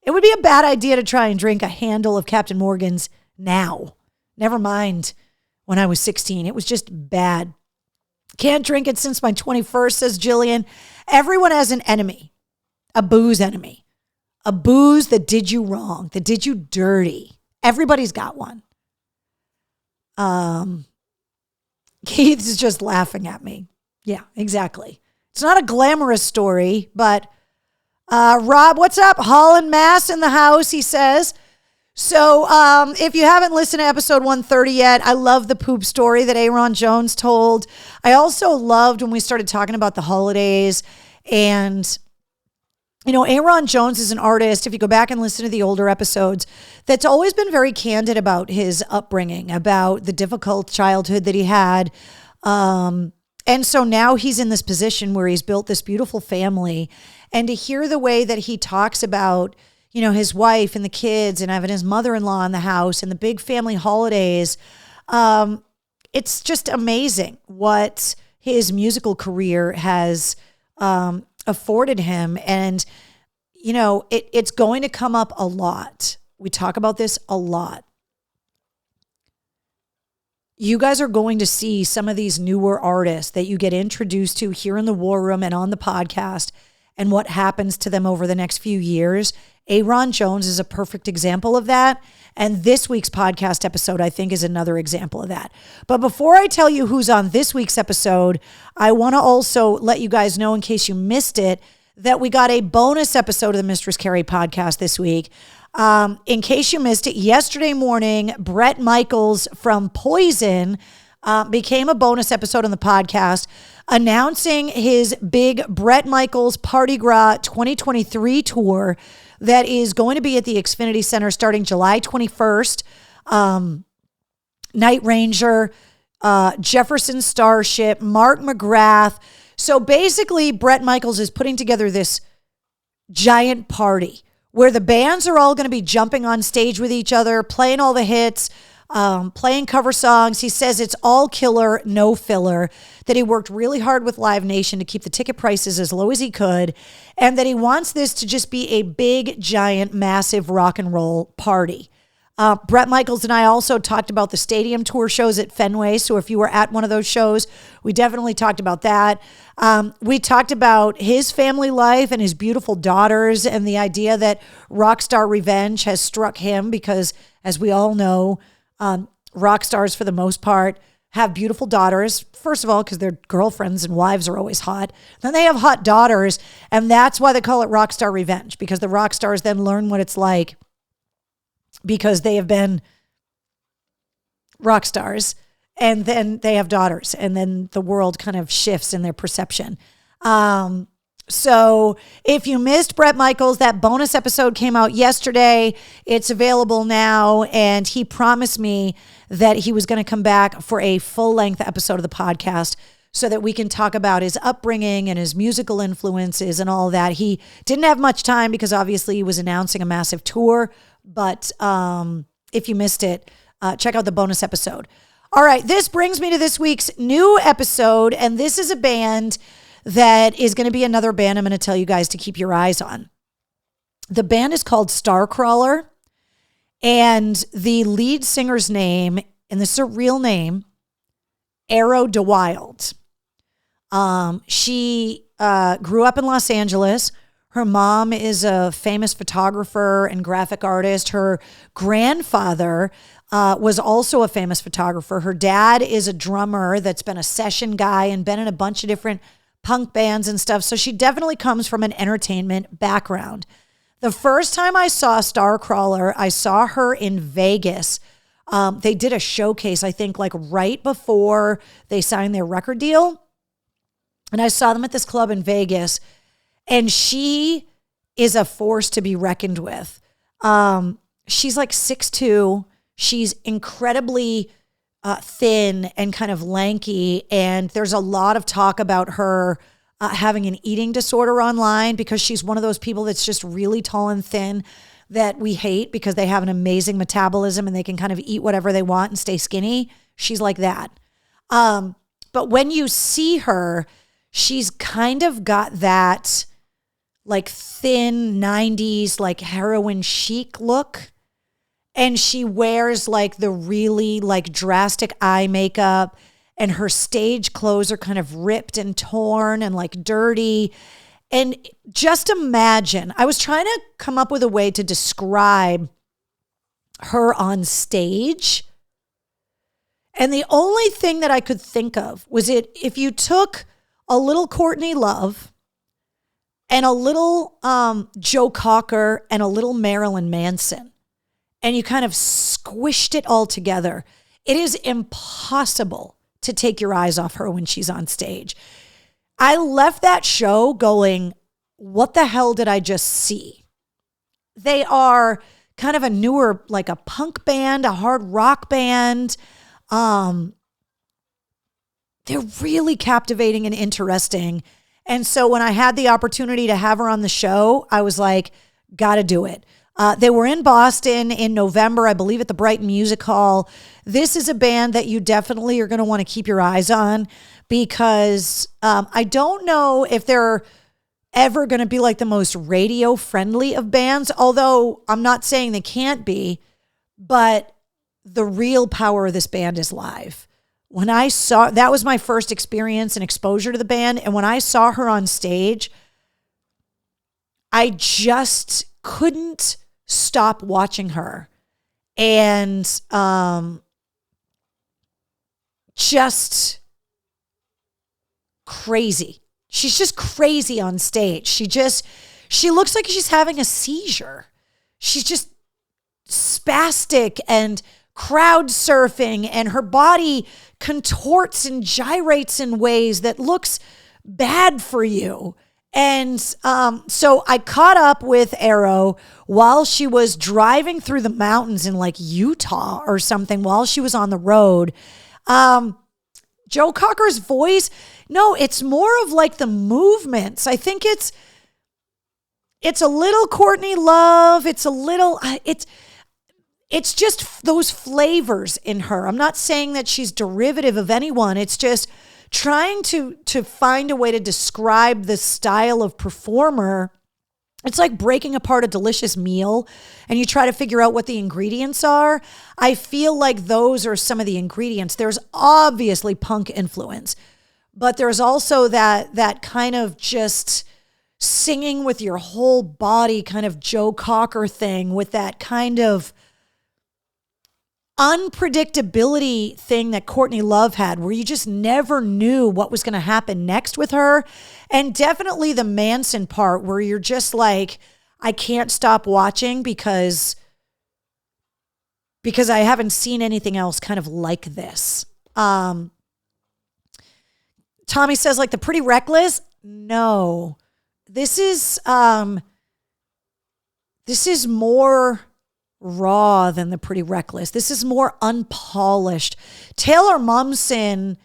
It would be a bad idea to try and drink a handle of Captain Morgan's now. Never mind when I was 16. It was just bad. Can't drink it since my 21st, says Jillian. Everyone has an enemy, a booze enemy, a booze that did you wrong, that did you dirty. Everybody's got one. Keith is just laughing at me. Yeah, exactly. It's not a glamorous story, but Rob, what's up? Holland Mass in the house, he says. So if you haven't listened to episode 130 yet, I love the poop story that Aaron Jones told. I also loved when we started talking about the holidays. And, you know, Aaron Jones is an artist, if you go back and listen to the older episodes, that's always been very candid about his upbringing, about the difficult childhood that he had. And so now he's in this position where he's built this beautiful family. And to hear the way that he talks about, you know, his wife and the kids and having his mother-in-law in the house and the big family holidays, it's just amazing what his musical career has afforded him. And, you know, it's going to come up a lot. We talk about this a lot. You guys are going to see some of these newer artists that you get introduced to here in the War Room and on the podcast and what happens to them over the next few years. Aaron Jones is a perfect example of that. And this week's podcast episode, I think, is another example of that. But before I tell you who's on this week's episode, I want to also let you guys know, in case you missed it, that we got a bonus episode of the Mistress Carrie podcast this week. In case you missed it, yesterday morning, Bret Michaels from Poison became a bonus episode on the podcast, announcing his big Bret Michaels Party Gras 2023 tour that is going to be at the Xfinity Center starting July 21st. Night Ranger, Jefferson Starship, Mark McGrath. So basically, Bret Michaels is putting together this giant party where the bands are all going to be jumping on stage with each other, playing all the hits, playing cover songs. He says it's all killer, no filler, that he worked really hard with Live Nation to keep the ticket prices as low as he could, and that he wants this to just be a big, giant, massive rock and roll party. Bret Michaels and I also talked about the stadium tour shows at Fenway. So if you were at one of those shows, we definitely talked about that. We talked about his family life and his beautiful daughters and the idea that Rockstar Revenge has struck him because, as we all know, rock stars, for the most part, have beautiful daughters. First of all, because their girlfriends and wives are always hot. Then they have hot daughters, and that's why they call it Rockstar Revenge, because the rock stars then learn what it's like because they have been rock stars, and then they have daughters, and then the world kind of shifts in their perception. So if you missed Bret Michaels, that bonus episode came out yesterday. It's available now, and he promised me that he was going to come back for a full-length episode of the podcast so that we can talk about his upbringing and his musical influences and all that. He didn't have much time because obviously he was announcing a massive tour, but if you missed it, check out the bonus episode. All right, this brings me to this week's new episode, and this is a band that is going to be another band I'm going to tell you guys to keep your eyes on. The band is called Starcrawler, and the lead singer's name, and this is a real name, Arrow DeWild. She grew up in Los Angeles. Her mom is a famous photographer and graphic artist. Her grandfather was also a famous photographer. Her dad is a drummer that's been a session guy and been in a bunch of different punk bands and stuff. So she definitely comes from an entertainment background. The first time I saw Starcrawler, I saw her in Vegas. They did a showcase, I think, like right before they signed their record deal. And I saw them at this club in Vegas. And she is a force to be reckoned with. She's like 6'2". She's incredibly thin and kind of lanky. And there's a lot of talk about her having an eating disorder online because she's one of those people that's just really tall and thin that we hate because they have an amazing metabolism and they can kind of eat whatever they want and stay skinny. She's like that. But when you see her, she's kind of got that like thin 90s, like heroin chic look. And she wears like the really like drastic eye makeup, and her stage clothes are kind of ripped and torn and like dirty. And just imagine, I was trying to come up with a way to describe her on stage. And the only thing that I could think of was if you took a little Courtney Love and a little Joe Cocker and a little Marilyn Manson, and you kind of squished it all together. It is impossible to take your eyes off her when she's on stage. I left that show going, what the hell did I just see? They are kind of a newer, like a punk band, a hard rock band. They're really captivating and interesting. And so when I had the opportunity to have her on the show, I was like, gotta do it. They were in Boston in November, I believe at the Brighton Music Hall. This is a band that you definitely are going to want to keep your eyes on because I don't know if they're ever going to be like the most radio friendly of bands, although I'm not saying they can't be, but the real power of this band is live. When I saw, that was my first experience and exposure to the band. And when I saw her on stage, I just couldn't stop watching her. And just crazy. She's just crazy on stage. She looks like she's having a seizure. She's just spastic and crowd surfing, and her body contorts and gyrates in ways that looks bad for you. And so I caught up with Arrow while she was driving through the mountains in like Utah or something while she was on the road. Joe Cocker's voice, no, it's more of like the movements. I think it's a little Courtney Love. It's a little, it's just those flavors in her. I'm not saying that she's derivative of anyone. It's just trying to find a way to describe the style of performer. It's like breaking apart a delicious meal and you try to figure out what the ingredients are. I feel like those are some of the ingredients. There's obviously punk influence, but there's also that kind of just singing with your whole body kind of Joe Cocker thing with that kind of unpredictability thing that Courtney Love had, where you just never knew what was going to happen next with her. And definitely the Manson part where you're just like, I can't stop watching because I haven't seen anything else kind of like this. Tommy says like the Pretty Reckless. No, this is more raw than the Pretty Reckless. This is more unpolished. Taylor Momsen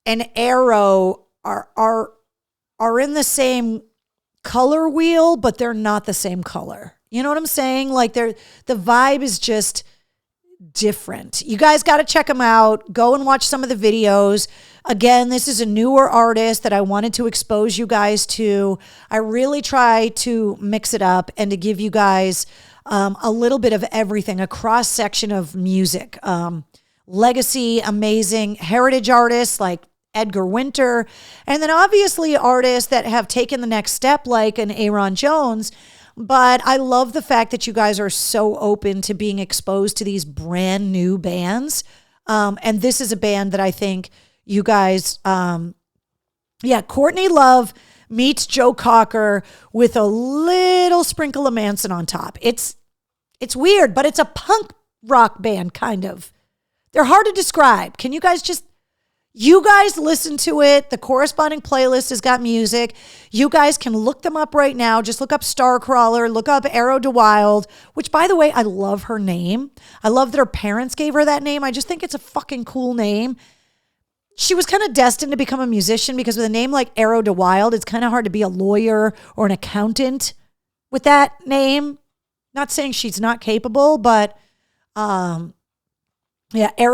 and Arrow are in the same color wheel, but they're not the same color. You know what I'm saying? Like the vibe is just different. You guys got to check them out. Go and watch some of the videos. Again, this is a newer artist that I wanted to expose you guys to. I really try to mix it up and to give you guys a little bit of everything, a cross section of music. Legacy, amazing heritage artists like Edgar Winter, and then obviously artists that have taken the next step like an Aaron Jones. But I love the fact that you guys are so open to being exposed to these brand new bands. And this is a band that I think you guys, Courtney Love meets Joe Cocker with a little sprinkle of Manson on top. It's weird, but it's a punk rock band, kind of. They're hard to describe. Can you guys listen to it. The corresponding playlist has got music. You guys can look them up right now. Just look up Starcrawler, look up Arrow DeWild, which, by the way, I love her name. I love that her parents gave her that name. I just think it's a fucking cool name. She was kind of destined to become a musician because with a name like Arrow DeWild, it's kind of hard to be a lawyer or an accountant with that name. Not saying she's not capable, but Arrow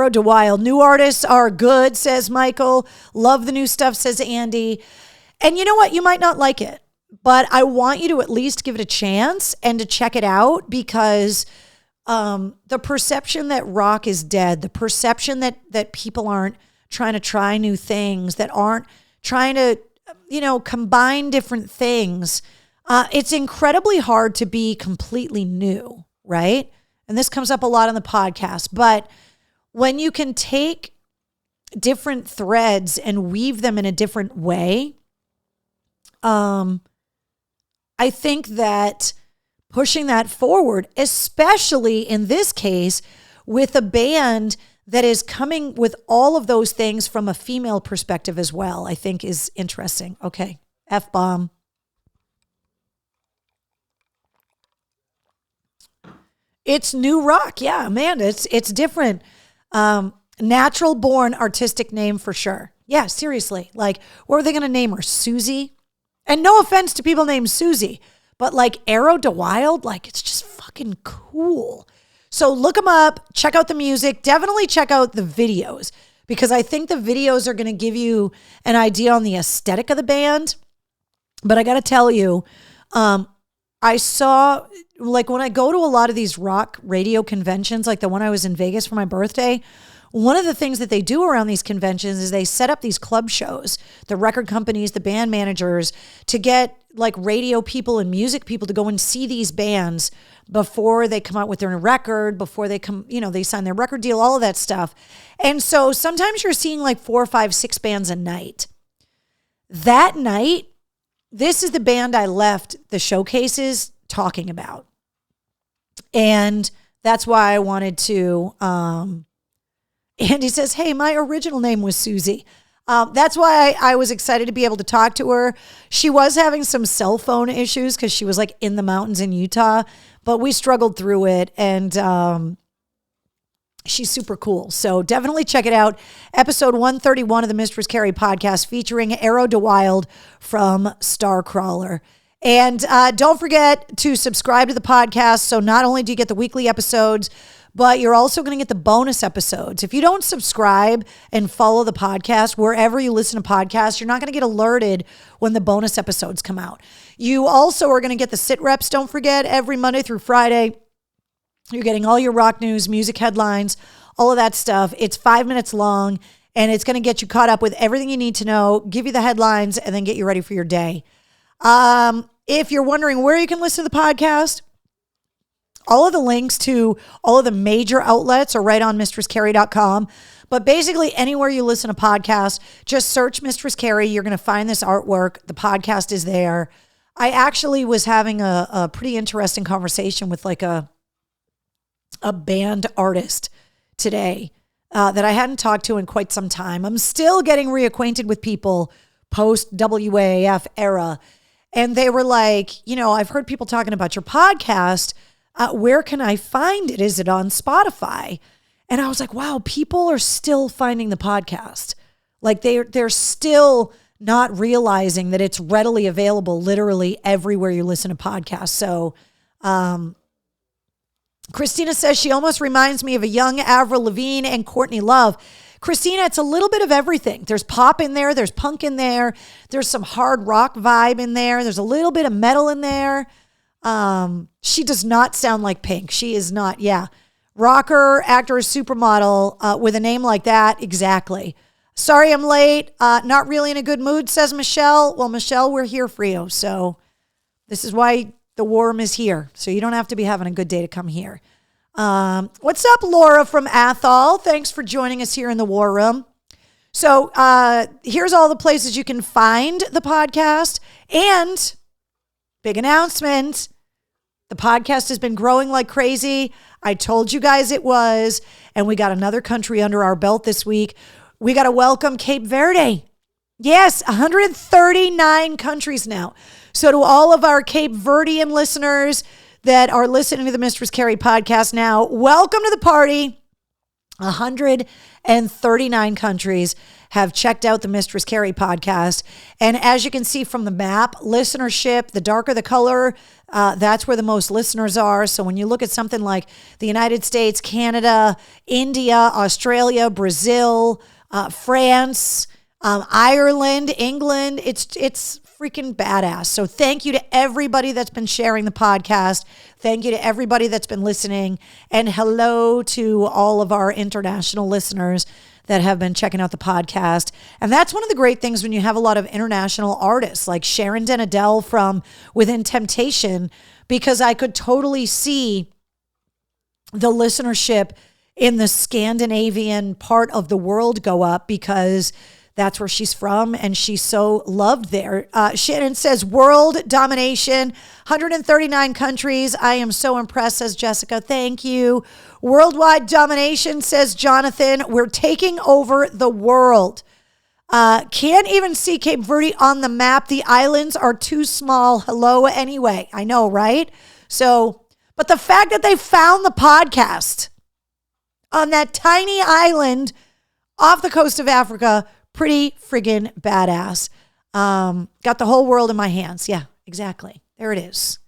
DeWild. New artists are good, says Michael. Love the new stuff, says Andy. And you know what? You might not like it, but I want you to at least give it a chance and to check it out because the perception that rock is dead, the perception that people aren't trying to try new things, that aren't trying to, combine different things. It's incredibly hard to be completely new, right? And this comes up a lot on the podcast, but when you can take different threads and weave them in a different way, I think that pushing that forward, especially in this case with a band that is coming with all of those things from a female perspective as well, I think is interesting. Okay, F-bomb. It's new rock. Yeah, Amanda, it's different. Natural born artistic name for sure. Yeah, seriously. Like, what were they going to name her? Susie? And no offense to people named Susie, but like Arrow DeWild, like it's just fucking cool. So look them up, check out the music, definitely check out the videos because I think the videos are going to give you an idea on the aesthetic of the band. But I got to tell you, I saw, like when I go to a lot of these rock radio conventions, like the one I was in Vegas for my birthday, one of the things that they do around these conventions is they set up these club shows, the record companies, the band managers, to get like radio people and music people to go and see these bands before they come out with their record, before they come, they sign their record deal, all of that stuff. And so sometimes you're seeing like 4, 5, 6 bands a night. That night, this is the band I left the showcases talking about. And that's why I wanted to, Andy says, hey, my original name was Susie. That's why I was excited to be able to talk to her. She was having some cell phone issues because she was like in the mountains in Utah, but we struggled through it and she's super cool. So definitely check it out. Episode 131 of the Mistress Carrie podcast featuring Arrow DeWild from Starcrawler. And don't forget to subscribe to the podcast. So not only do you get the weekly episodes, but you're also going to get the bonus episodes. If you don't subscribe and follow the podcast, wherever you listen to podcasts, you're not going to get alerted when the bonus episodes come out. You also are going to get the sit reps. Don't forget, every Monday through Friday, you're getting all your rock news, music headlines, all of that stuff. It's 5 minutes long, and it's going to get you caught up with everything you need to know, give you the headlines, and then get you ready for your day. If you're wondering where you can listen to the podcast, all of the links to all of the major outlets are right on mistresscarrie.com. But basically, anywhere you listen to podcasts, just search Mistress Carrie. You're going to find this artwork. The podcast is there. I actually was having a pretty interesting conversation with like a band artist today that I hadn't talked to in quite some time. I'm still getting reacquainted with people post WAAF era. And they were like, I've heard people talking about your podcast. Where can I find it? Is it on Spotify? And I was like, wow, people are still finding the podcast. Like they're still not realizing that it's readily available literally everywhere you listen to podcasts. So Christina says she almost reminds me of a young Avril Lavigne and Courtney Love. Christina, it's a little bit of everything. There's pop in there. There's punk in there. There's some hard rock vibe in there. There's a little bit of metal in there. She does not sound like Pink. She is not. Yeah. Rocker, actor, supermodel, with a name like that. Exactly. Sorry I'm late. Not really in a good mood, says Michelle. Well, Michelle, we're here for you. So this is why the War Room is here. So you don't have to be having a good day to come here. What's up, Laura from Athol? Thanks for joining us here in the War Room. So here's all the places you can find the podcast. And big announcement, the podcast has been growing like crazy. I told you guys it was. And we got another country under our belt this week. We got to welcome Cape Verde. Yes, 139 countries now. So to all of our Cape Verdean listeners that are listening to the Mistress Carrie podcast now, welcome to the party. 139 countries have checked out the Mistress Carrie podcast. And as you can see from the map, listenership, the darker the color, that's where the most listeners are. So when you look at something like the United States, Canada, India, Australia, Brazil, France, Ireland, England, it's freaking badass. So thank you to everybody that's been sharing the podcast. Thank you to everybody that's been listening. And hello to all of our international listeners that have been checking out the podcast. And that's one of the great things when you have a lot of international artists like Sharon Den Adele from Within Temptation, because I could totally see the listenership in the Scandinavian part of the world go up because that's where she's from, and she's so loved there. Shannon says, world domination, 139 countries. I am so impressed, says Jessica. Thank you. Worldwide domination, says Jonathan. We're taking over the world. Can't even see Cape Verde on the map. The islands are too small. Hello, anyway. I know, right? So, but the fact that they found the podcast on that tiny island off the coast of Africa, pretty friggin' badass. Got the whole world in my hands. Yeah, exactly. There it is.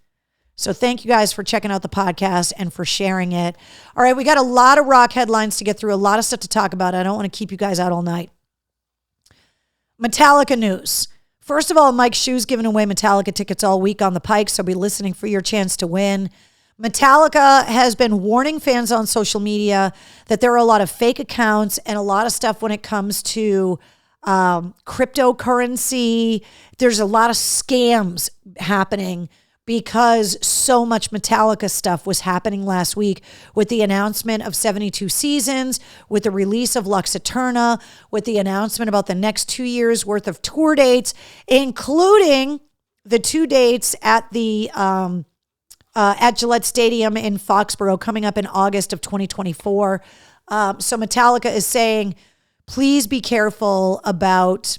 So thank you guys for checking out the podcast and for sharing it. All right, we got a lot of rock headlines to get through, a lot of stuff to talk about. I don't want to keep you guys out all night. Metallica news. First of all, Mike Shoe's giving away Metallica tickets all week on the Pike, so be listening for your chance to win. Metallica has been warning fans on social media that there are a lot of fake accounts and a lot of stuff when it comes to cryptocurrency. There's a lot of scams happening because so much Metallica stuff was happening last week with the announcement of 72 seasons, with the release of Lux Eterna, with the announcement about the next 2 years worth of tour dates, including the 2 dates at the at Gillette Stadium in Foxborough coming up in August of 2024. So Metallica is saying, please be careful about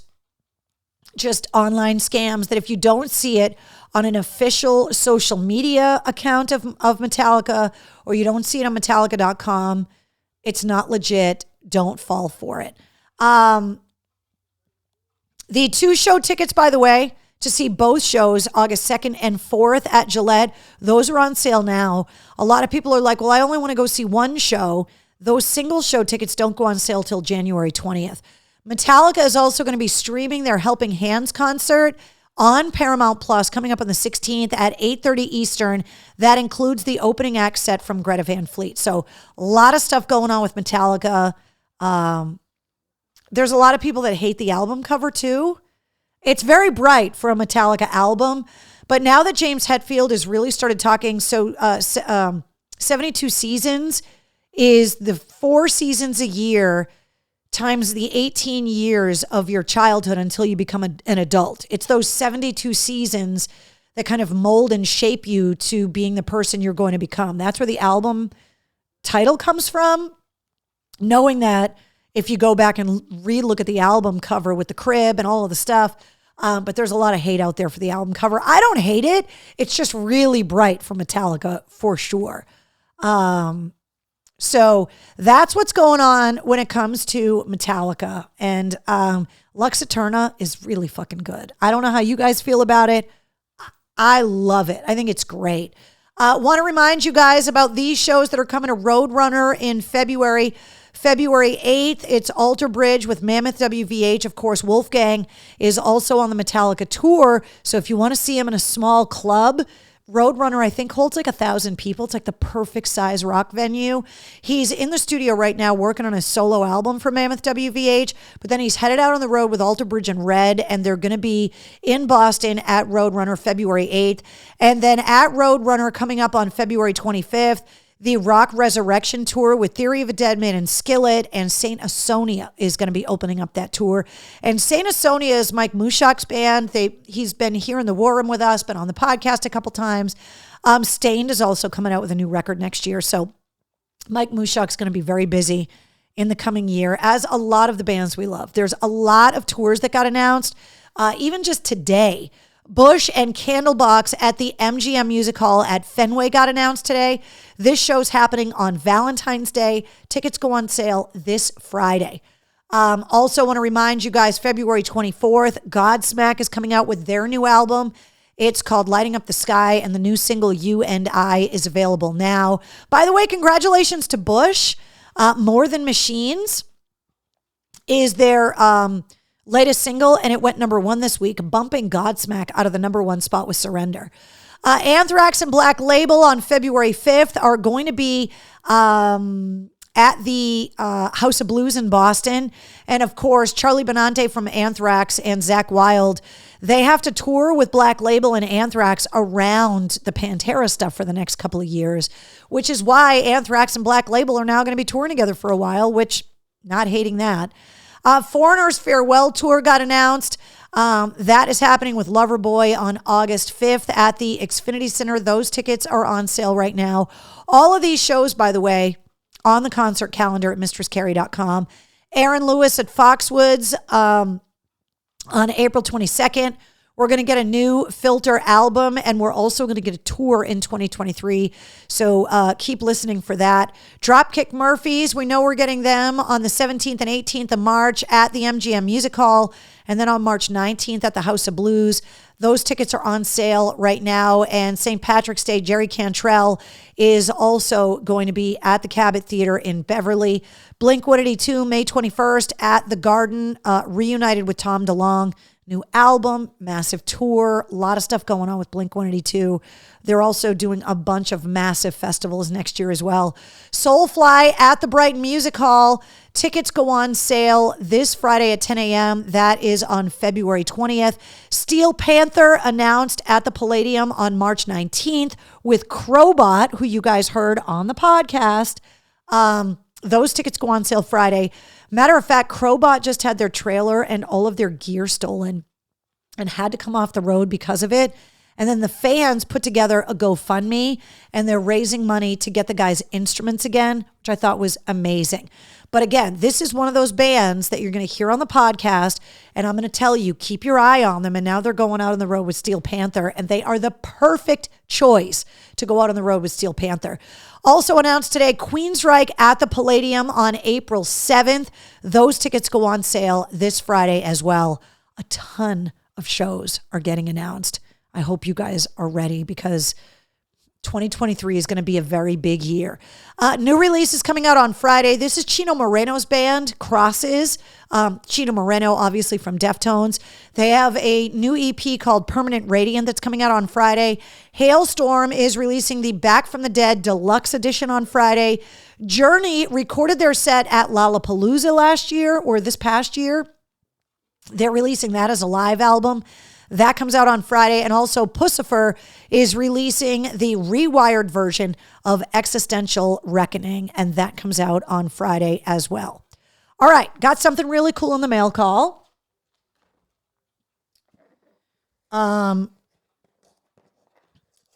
just online scams, that if you don't see it on an official social media account of Metallica, or you don't see it on Metallica.com, it's not legit. Don't fall for it. The 2 show tickets, by the way, to see both shows, August 2nd and 4th at Gillette, those are on sale now. A lot of people are like, well, I only want to go see one show. Those single show tickets don't go on sale till January 20th. Metallica is also going to be streaming their Helping Hands concert on Paramount Plus coming up on the 16th at 8:30 Eastern. That includes the opening act set from Greta Van Fleet. So a lot of stuff going on with Metallica. There's a lot of people that hate the album cover too. It's very bright for a Metallica album, but now that James Hetfield has really started talking, 72 seasons is the 4 seasons a year times the 18 years of your childhood until you become an adult. It's those 72 seasons that kind of mold and shape you to being the person you're going to become. That's where the album title comes from, knowing that if you go back and re-look at the album cover with the crib and all of the stuff, but there's a lot of hate out there for the album cover. I don't hate it. It's just really bright for Metallica for sure. So that's what's going on when it comes to Metallica. And Lux Eterna is really fucking good. I don't know how you guys feel about it. I love it. I think it's great. Want to remind you guys about these shows that are coming to Roadrunner in February. February 8th, it's Alter Bridge with Mammoth WVH. Of course, Wolfgang is also on the Metallica tour. So if you want to see him in a small club, Roadrunner, I think, holds like 1,000 people. It's like the perfect size rock venue. He's in the studio right now working on a solo album for Mammoth WVH, but then he's headed out on the road with Alter Bridge and Red, and they're going to be in Boston at Roadrunner February 8th. And then at Roadrunner coming up on February 25th, the Rock Resurrection Tour with Theory of a Deadman and Skillet, and Saint Asonia is going to be opening up that tour. And Saint Asonia is Mike Mushak's band. He's been here in the War Room with us, been on the podcast a couple times. Stained is also coming out with a new record next year. So Mike Mushak's going to be very busy in the coming year, as a lot of the bands we love. There's a lot of tours that got announced, even just today. Bush and Candlebox at the MGM Music Hall at Fenway got announced today. This show's happening on Valentine's Day. Tickets go on sale this Friday. Also want to remind you guys, February 24th, Godsmack is coming out with their new album. It's called Lighting Up the Sky, and the new single, You and I, is available now. By the way, congratulations to Bush. More Than Machines is their latest single, and it went number 1 this week, bumping Godsmack out of the number 1 spot with Surrender. Anthrax and Black Label on February 5th are going to be at the House of Blues in Boston. And of course, Charlie Benante from Anthrax and Zakk Wylde, they have to tour with Black Label and Anthrax around the Pantera stuff for the next couple of years, which is why Anthrax and Black Label are now going to be touring together for a while, which, not hating that. Foreigner's Farewell Tour got announced. That is happening with Loverboy on August 5th at the Xfinity Center. Those tickets are on sale right now. All of these shows, by the way, on the concert calendar at mistresscarrie.com. Aaron Lewis at Foxwoods on April 22nd. We're going to get a new Filter album, and we're also going to get a tour in 2023. So keep listening for that. Dropkick Murphys, we know we're getting them on the 17th and 18th of March at the MGM Music Hall, and then on March 19th at the House of Blues. Those tickets are on sale right now. And St. Patrick's Day, Jerry Cantrell is also going to be at the Cabot Theater in Beverly. Blink-182, May 21st at the Garden, reunited with Tom DeLonge. New album, massive tour, a lot of stuff going on with Blink-182. They're also doing a bunch of massive festivals next year as well. Soulfly at the Brighton Music Hall. Tickets go on sale this Friday at 10 a.m. That is on February 20th. Steel Panther announced at the Palladium on March 19th with Crowbot, who you guys heard on the podcast. Those tickets go on sale Friday. Matter of fact, Crowbot just had their trailer and all of their gear stolen and had to come off the road because of it. And then the fans put together a GoFundMe, and they're raising money to get the guys instruments again, which I thought was amazing. But again, this is one of those bands that you're going to hear on the podcast, and I'm going to tell you, keep your eye on them. And now they're going out on the road with Steel Panther, and they are the perfect choice to go out on the road with Steel Panther. Also announced today, Queensryche at the Palladium on April 7th. Those tickets go on sale this Friday as well. A ton of shows are getting announced. I hope you guys are ready because 2023 is going to be a very big year. New release is coming out on Friday. This is Chino Moreno's band, Crosses. Chino Moreno, obviously from Deftones. They have a new EP called Permanent Radiant that's coming out on Friday. Hailstorm is releasing the Back from the Dead Deluxe Edition on Friday. Journey recorded their set at Lollapalooza last year or this past year. They're releasing that as a live album. That comes out on Friday. And also Puscifer is releasing the rewired version of Existential Reckoning, and that comes out on Friday as well. All right, got something really cool in the mail call.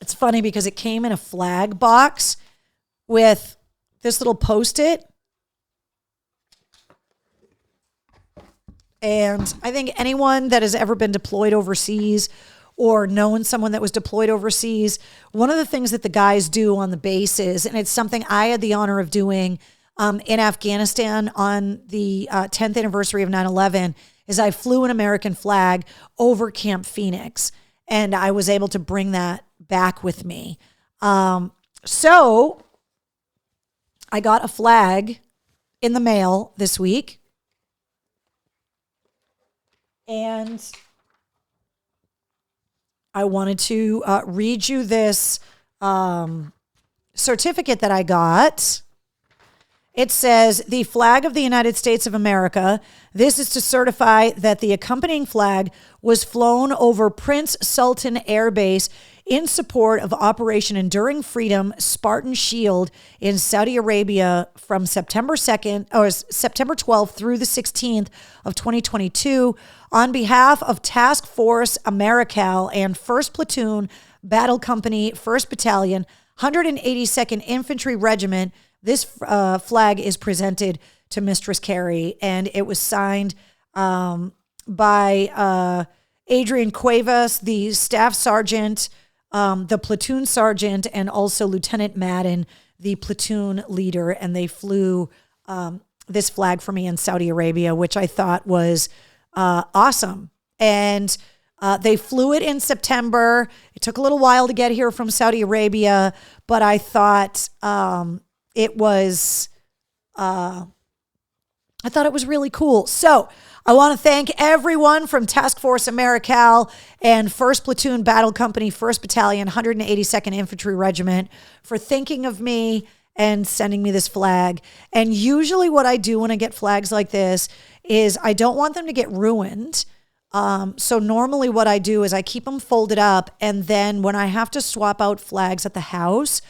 It's funny because it came in a flag box with this little Post-it. And I think anyone that has ever been deployed overseas or known someone that was deployed overseas, one of the things that the guys do on the bases, and it's something I had the honor of doing in Afghanistan on the 10th anniversary of 9/11, is I flew an American flag over Camp Phoenix, and I was able to bring that back with me. So I got a flag in the mail this week. And I wanted to read you this certificate that I got. It says, the flag of the United States of America. This is to certify that the accompanying flag was flown over Prince Sultan Air Base in support of Operation Enduring Freedom Spartan Shield in Saudi Arabia from September 12th through the 16th of 2022 on behalf of Task Force Americal and 1st Platoon Battle Company, 1st Battalion, 182nd Infantry Regiment. This flag is presented to Mistress Carrie, and it was signed by Adrian Cuevas, the staff sergeant, the platoon sergeant, and also Lieutenant Madden, the platoon leader. And they flew this flag for me in Saudi Arabia, which I thought was awesome. And they flew it in September. It took a little while to get here from Saudi Arabia, but I thought it was really cool. So I want to thank everyone from Task Force Americal and 1st Platoon Battle Company, 1st Battalion, 182nd Infantry Regiment for thinking of me and sending me this flag. And usually what I do when I get flags like this is I don't want them to get ruined. So normally what I do is I keep them folded up, and then when I have to swap out flags at the house,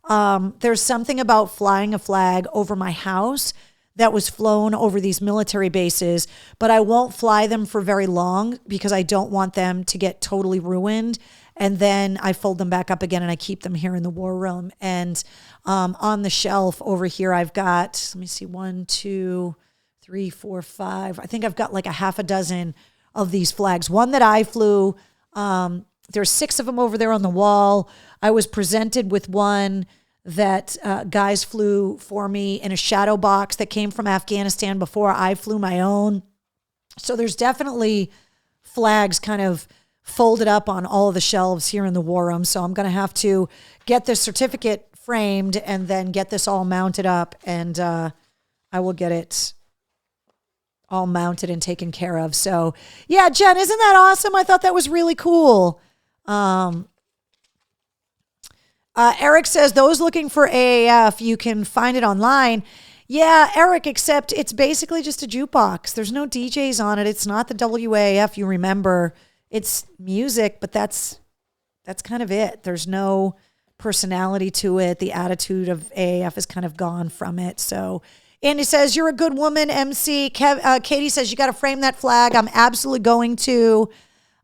there's something about flying a flag over my house that was flown over these military bases, but I won't fly them for very long because I don't want them to get totally ruined. And then I fold them back up again and I keep them here in the war room. And on the shelf over here, I've got, let me see, 1, 2, 3, 4, 5. I think I've got like a half a dozen of these flags. One that I flew, there's 6 of them over there on the wall. I was presented with one that guys flew for me in a shadow box that came from Afghanistan before I flew my own. So there's definitely flags kind of folded up on all of the shelves here in the war room. So I'm going to have to get this certificate framed and then get this all mounted up, and I will get it all mounted and taken care of. So yeah, Jen, isn't that awesome? I thought that was really cool. Eric says, those looking for AAF, you can find it online. Yeah, Eric, except it's basically just a jukebox. There's no DJs on it. It's not the WAF you remember. It's music, but that's kind of it. There's no personality to it. The attitude of AAF is kind of gone from it. So Andy says, you're a good woman, MC. Katie says, you got to frame that flag. I'm absolutely going to,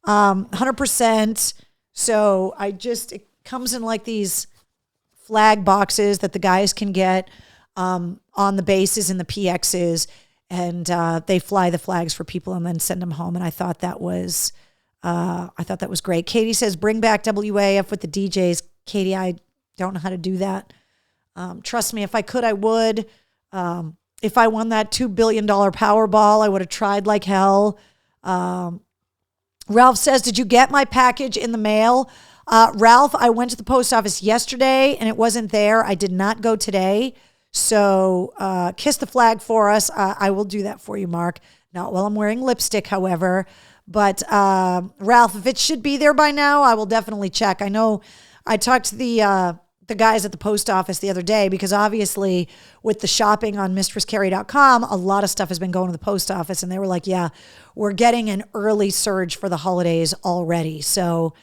100%. So it comes in like these flag boxes that the guys can get on the bases and the PXs, and they fly the flags for people and then send them home. And I thought that was great. Katie says, bring back WAF with the DJs. Katie, I don't know how to do that. Trust me, if I could, I would. If I won that $2 billion Powerball, I would have tried like hell. Ralph says, did you get my package in the mail? Ralph, I went to the post office yesterday and it wasn't there. I did not go today. So kiss the flag for us. I will do that for you, Mark. Not while I'm wearing lipstick, however. But Ralph, if it should be there by now, I will definitely check. I know I talked to the guys at the post office the other day, because obviously with the shopping on mistresscarrie.com, a lot of stuff has been going to the post office, and they were like, yeah, we're getting an early surge for the holidays already. So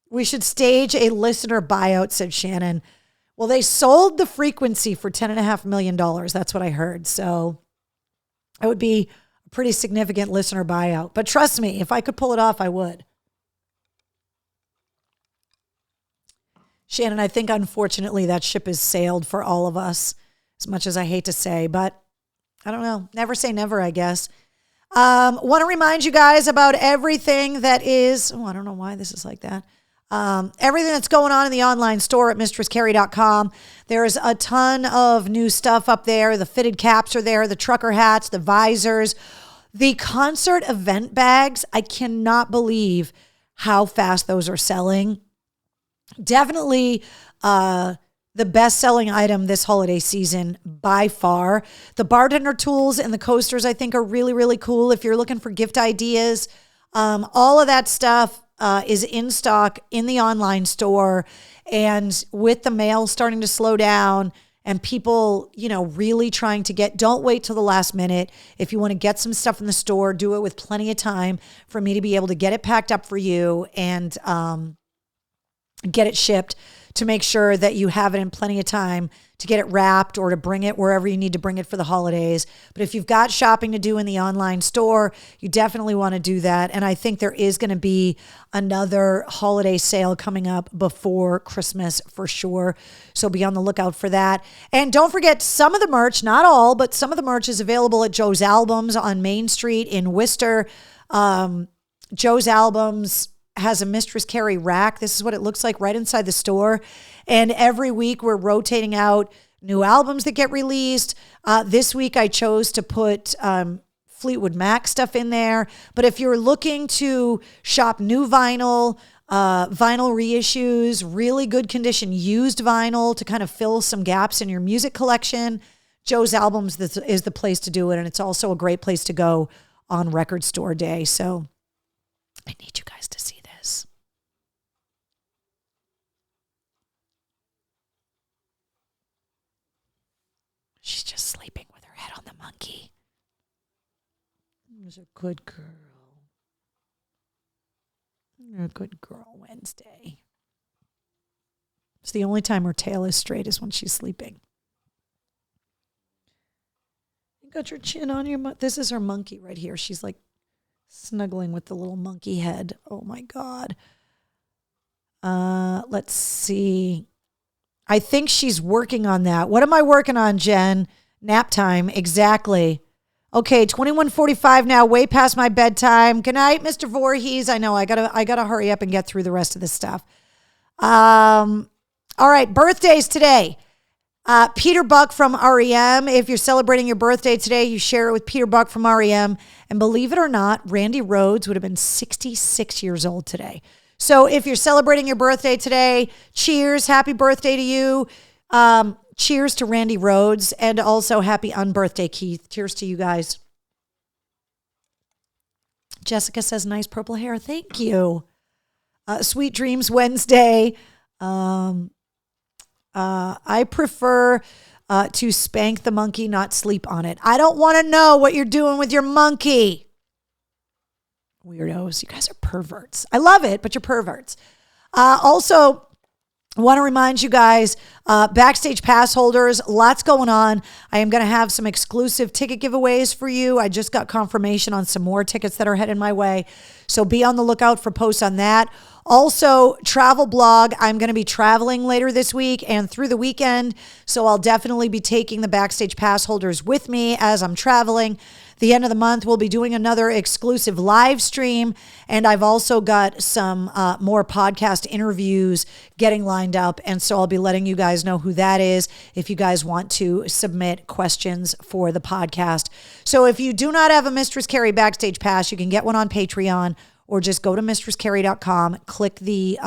we should stage a listener buyout, said Shannon. Well, they sold the frequency for $10.5 million. That's what I heard. So it would be a pretty significant listener buyout. But trust me, if I could pull it off, I would. Shannon, I think unfortunately that ship has sailed for all of us, as much as I hate to say, but I don't know. Never say never, I guess. Want to remind you guys about everything that is, I don't know why this is like that. Everything that's going on in the online store at mistresscarrie.com. There's a ton of new stuff up there. The fitted caps are there, the trucker hats, the visors, the concert event bags. I cannot believe how fast those are selling. Definitely the best-selling item this holiday season by far. The bartender tools and the coasters, I think, are really, really cool. If you're looking for gift ideas, all of that stuff is in stock in the online store. And with the mail starting to slow down and people, really trying to don't wait till the last minute. If you want to get some stuff in the store, do it with plenty of time for me to be able to get it packed up for you and get it shipped, to make sure that you have it in plenty of time to get it wrapped or to bring it wherever you need to bring it for the holidays. But if you've got shopping to do in the online store, you definitely want to do that. And I think there is going to be another holiday sale coming up before Christmas for sure. So be on the lookout for that. And don't forget, some of the merch, not all, but some of the merch is available at Joe's Albums on Main Street in Worcester. Joe's Albums has a Mistress Carrie rack. This is what it looks like right inside the store. And every week we're rotating out new albums that get released. This week I chose to put Fleetwood Mac stuff in there. But if you're looking to shop new vinyl, vinyl reissues, really good condition used vinyl to kind of fill some gaps in your music collection, Joe's Albums is the place to do it. And it's also a great place to go on Record Store Day. So I need you guys to see this. She's just sleeping with her head on the monkey. She's a good girl. You're a good girl, Wednesday. It's the only time her tail is straight is when she's sleeping. Got your chin on your. This is her monkey right here. She's like snuggling with the little monkey head. Oh my God. Let's see. I think she's working on that. What am I working on, Jen? Nap time. Exactly. Okay, 21:45 now, way past my bedtime. Good night, Mr. Voorhees. I know I gotta hurry up and get through the rest of this stuff. All right, birthdays today. Peter Buck from REM. If you're celebrating your birthday today, you share it with Peter Buck from REM. And believe it or not, Randy Rhoads would have been 66 years old today. So if you're celebrating your birthday today, cheers, happy birthday to you. Cheers to Randy Rhoads, and also happy unbirthday, Keith. Cheers to you guys. Jessica says, nice purple hair. Thank you. Sweet Dreams Wednesday. I prefer to spank the monkey, not sleep on it. I don't want to know what you're doing with your monkey. Weirdos. You guys are perverts. I love it, but you're perverts. Also, I want to remind you guys, Backstage Pass holders, lots going on. I am going to have some exclusive ticket giveaways for you. I just got confirmation on some more tickets that are headed my way. So be on the lookout for posts on that. Also, travel blog. I'm going to be traveling later this week and through the weekend. So I'll definitely be taking the Backstage Pass holders with me as I'm traveling. The end of the month, we'll be doing another exclusive live stream. And I've also got some more podcast interviews getting lined up. And so I'll be letting you guys know who that is if you guys want to submit questions for the podcast. So if you do not have a Mistress Carrie Backstage Pass, you can get one on Patreon, or just go to mistresscarrie.com, click the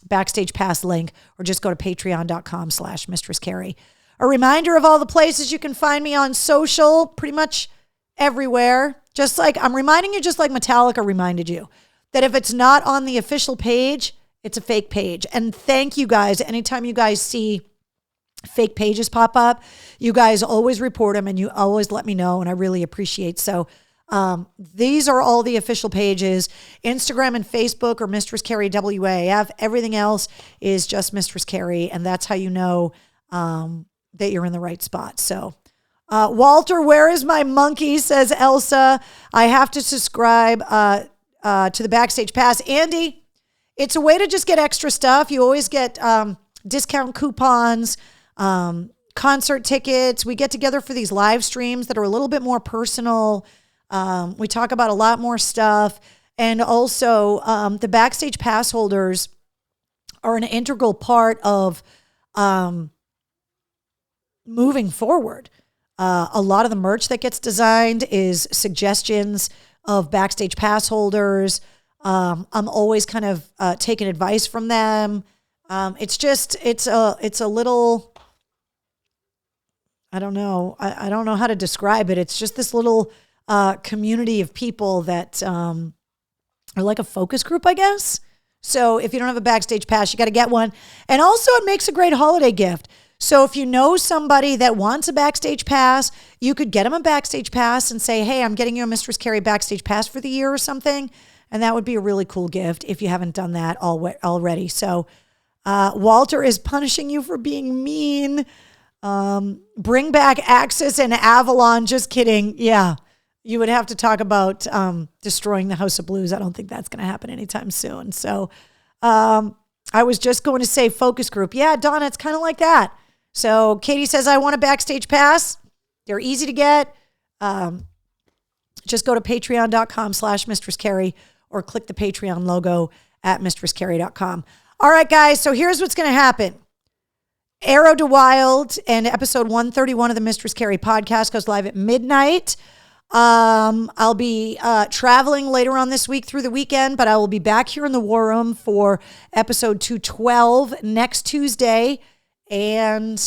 Backstage Pass link, or just go to patreon.com/Mistress Carrie. A reminder of all the places you can find me on social, pretty much everywhere. Just like I'm reminding you, just like Metallica reminded you, that if it's not on the official page, it's a fake page. And thank you guys. Anytime you guys see fake pages pop up, you guys always report them and you always let me know, and I really appreciate. So these are all the official pages. Instagram and Facebook are Mistress Carrie WAF. Everything else is just Mistress Carrie, and that's how you know that you're in the right spot. So Walter, where is my monkey, says Elsa. I have to subscribe to the Backstage Pass. Andy, it's a way to just get extra stuff. You always get discount coupons, concert tickets. We get together for these live streams that are a little bit more personal. We talk about a lot more stuff. And also the Backstage Pass holders are an integral part of moving forward. A lot of the merch that gets designed is suggestions of Backstage Pass holders. I'm always kind of taking advice from them. It's a little, I don't know. I don't know how to describe it. It's just this little community of people that are like a focus group, I guess. So if you don't have a Backstage Pass, you got to get one. And also it makes a great holiday gift. So if you know somebody that wants a Backstage Pass, you could get them a Backstage Pass and say, hey, I'm getting you a Mistress Carrie Backstage Pass for the year or something. And that would be a really cool gift if you haven't done that already. So Walter is punishing you for being mean. Bring back Axis and Avalon. Just kidding. Yeah. You would have to talk about destroying the House of Blues. I don't think that's going to happen anytime soon. So I was just going to say focus group. Yeah, Donna, it's kind of like that. So Katie says, I want a Backstage Pass. They're easy to get. Just go to patreon.com/Mistress Carrie or click the Patreon logo at mistresscarrie.com. All right, guys. So here's what's going to happen. Arrow to Wild and episode 131 of the Mistress Carrie podcast goes live at midnight. I'll be traveling later on this week through the weekend, but I will be back here in the War Room for episode 212 next Tuesday. And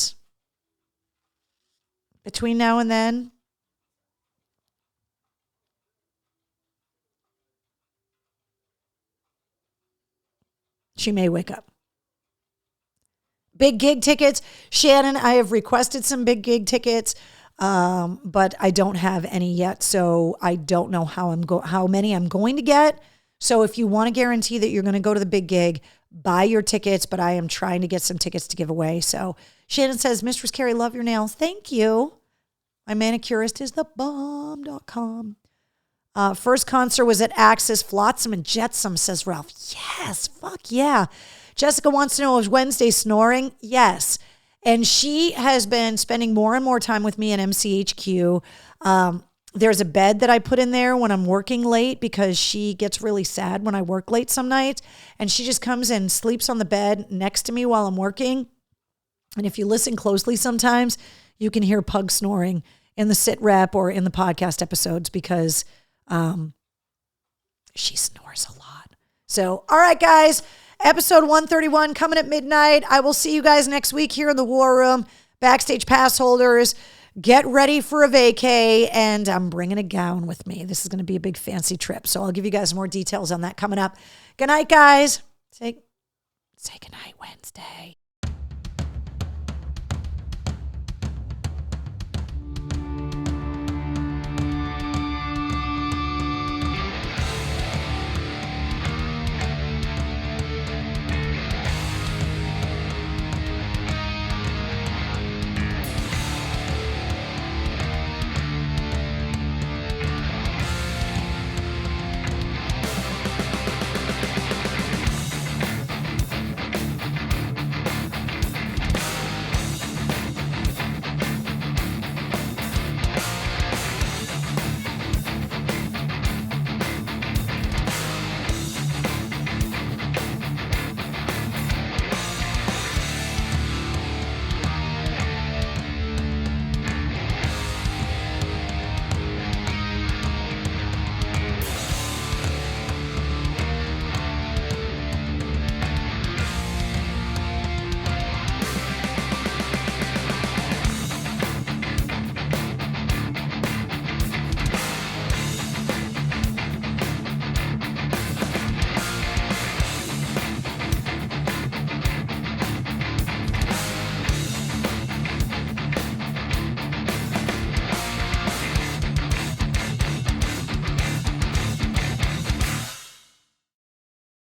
between now and then, she may wake up. Big gig tickets. Shannon, I have requested some big gig tickets. But I don't have any yet, so I don't know how many I'm going to get. So if you want to guarantee that you're going to go to the big gig, buy your tickets, but I am trying to get some tickets to give away. So Shannon says, Mistress Carrie, love your nails. Thank you. My manicurist is thebomb.com. First concert was at Axis, Flotsam and Jetsam, says Ralph. Yes, fuck yeah. Jessica wants to know, is Wednesday snoring? Yes. And she has been spending more and more time with me in MCHQ. There's a bed that I put in there when I'm working late because she gets really sad when I work late some nights. And she just comes and sleeps on the bed next to me while I'm working. And if you listen closely sometimes, you can hear Pug snoring in the sit rep or in the podcast episodes because she snores a lot. So, all right, guys, episode 131 coming at midnight. I will see you guys next week here in the War Room. Backstage pass holders, get ready for a vacay, and I'm bringing a gown with me. This is going to be a big fancy trip, so I'll give you guys more details on that coming up. Good night, guys. Say good night, Wednesday.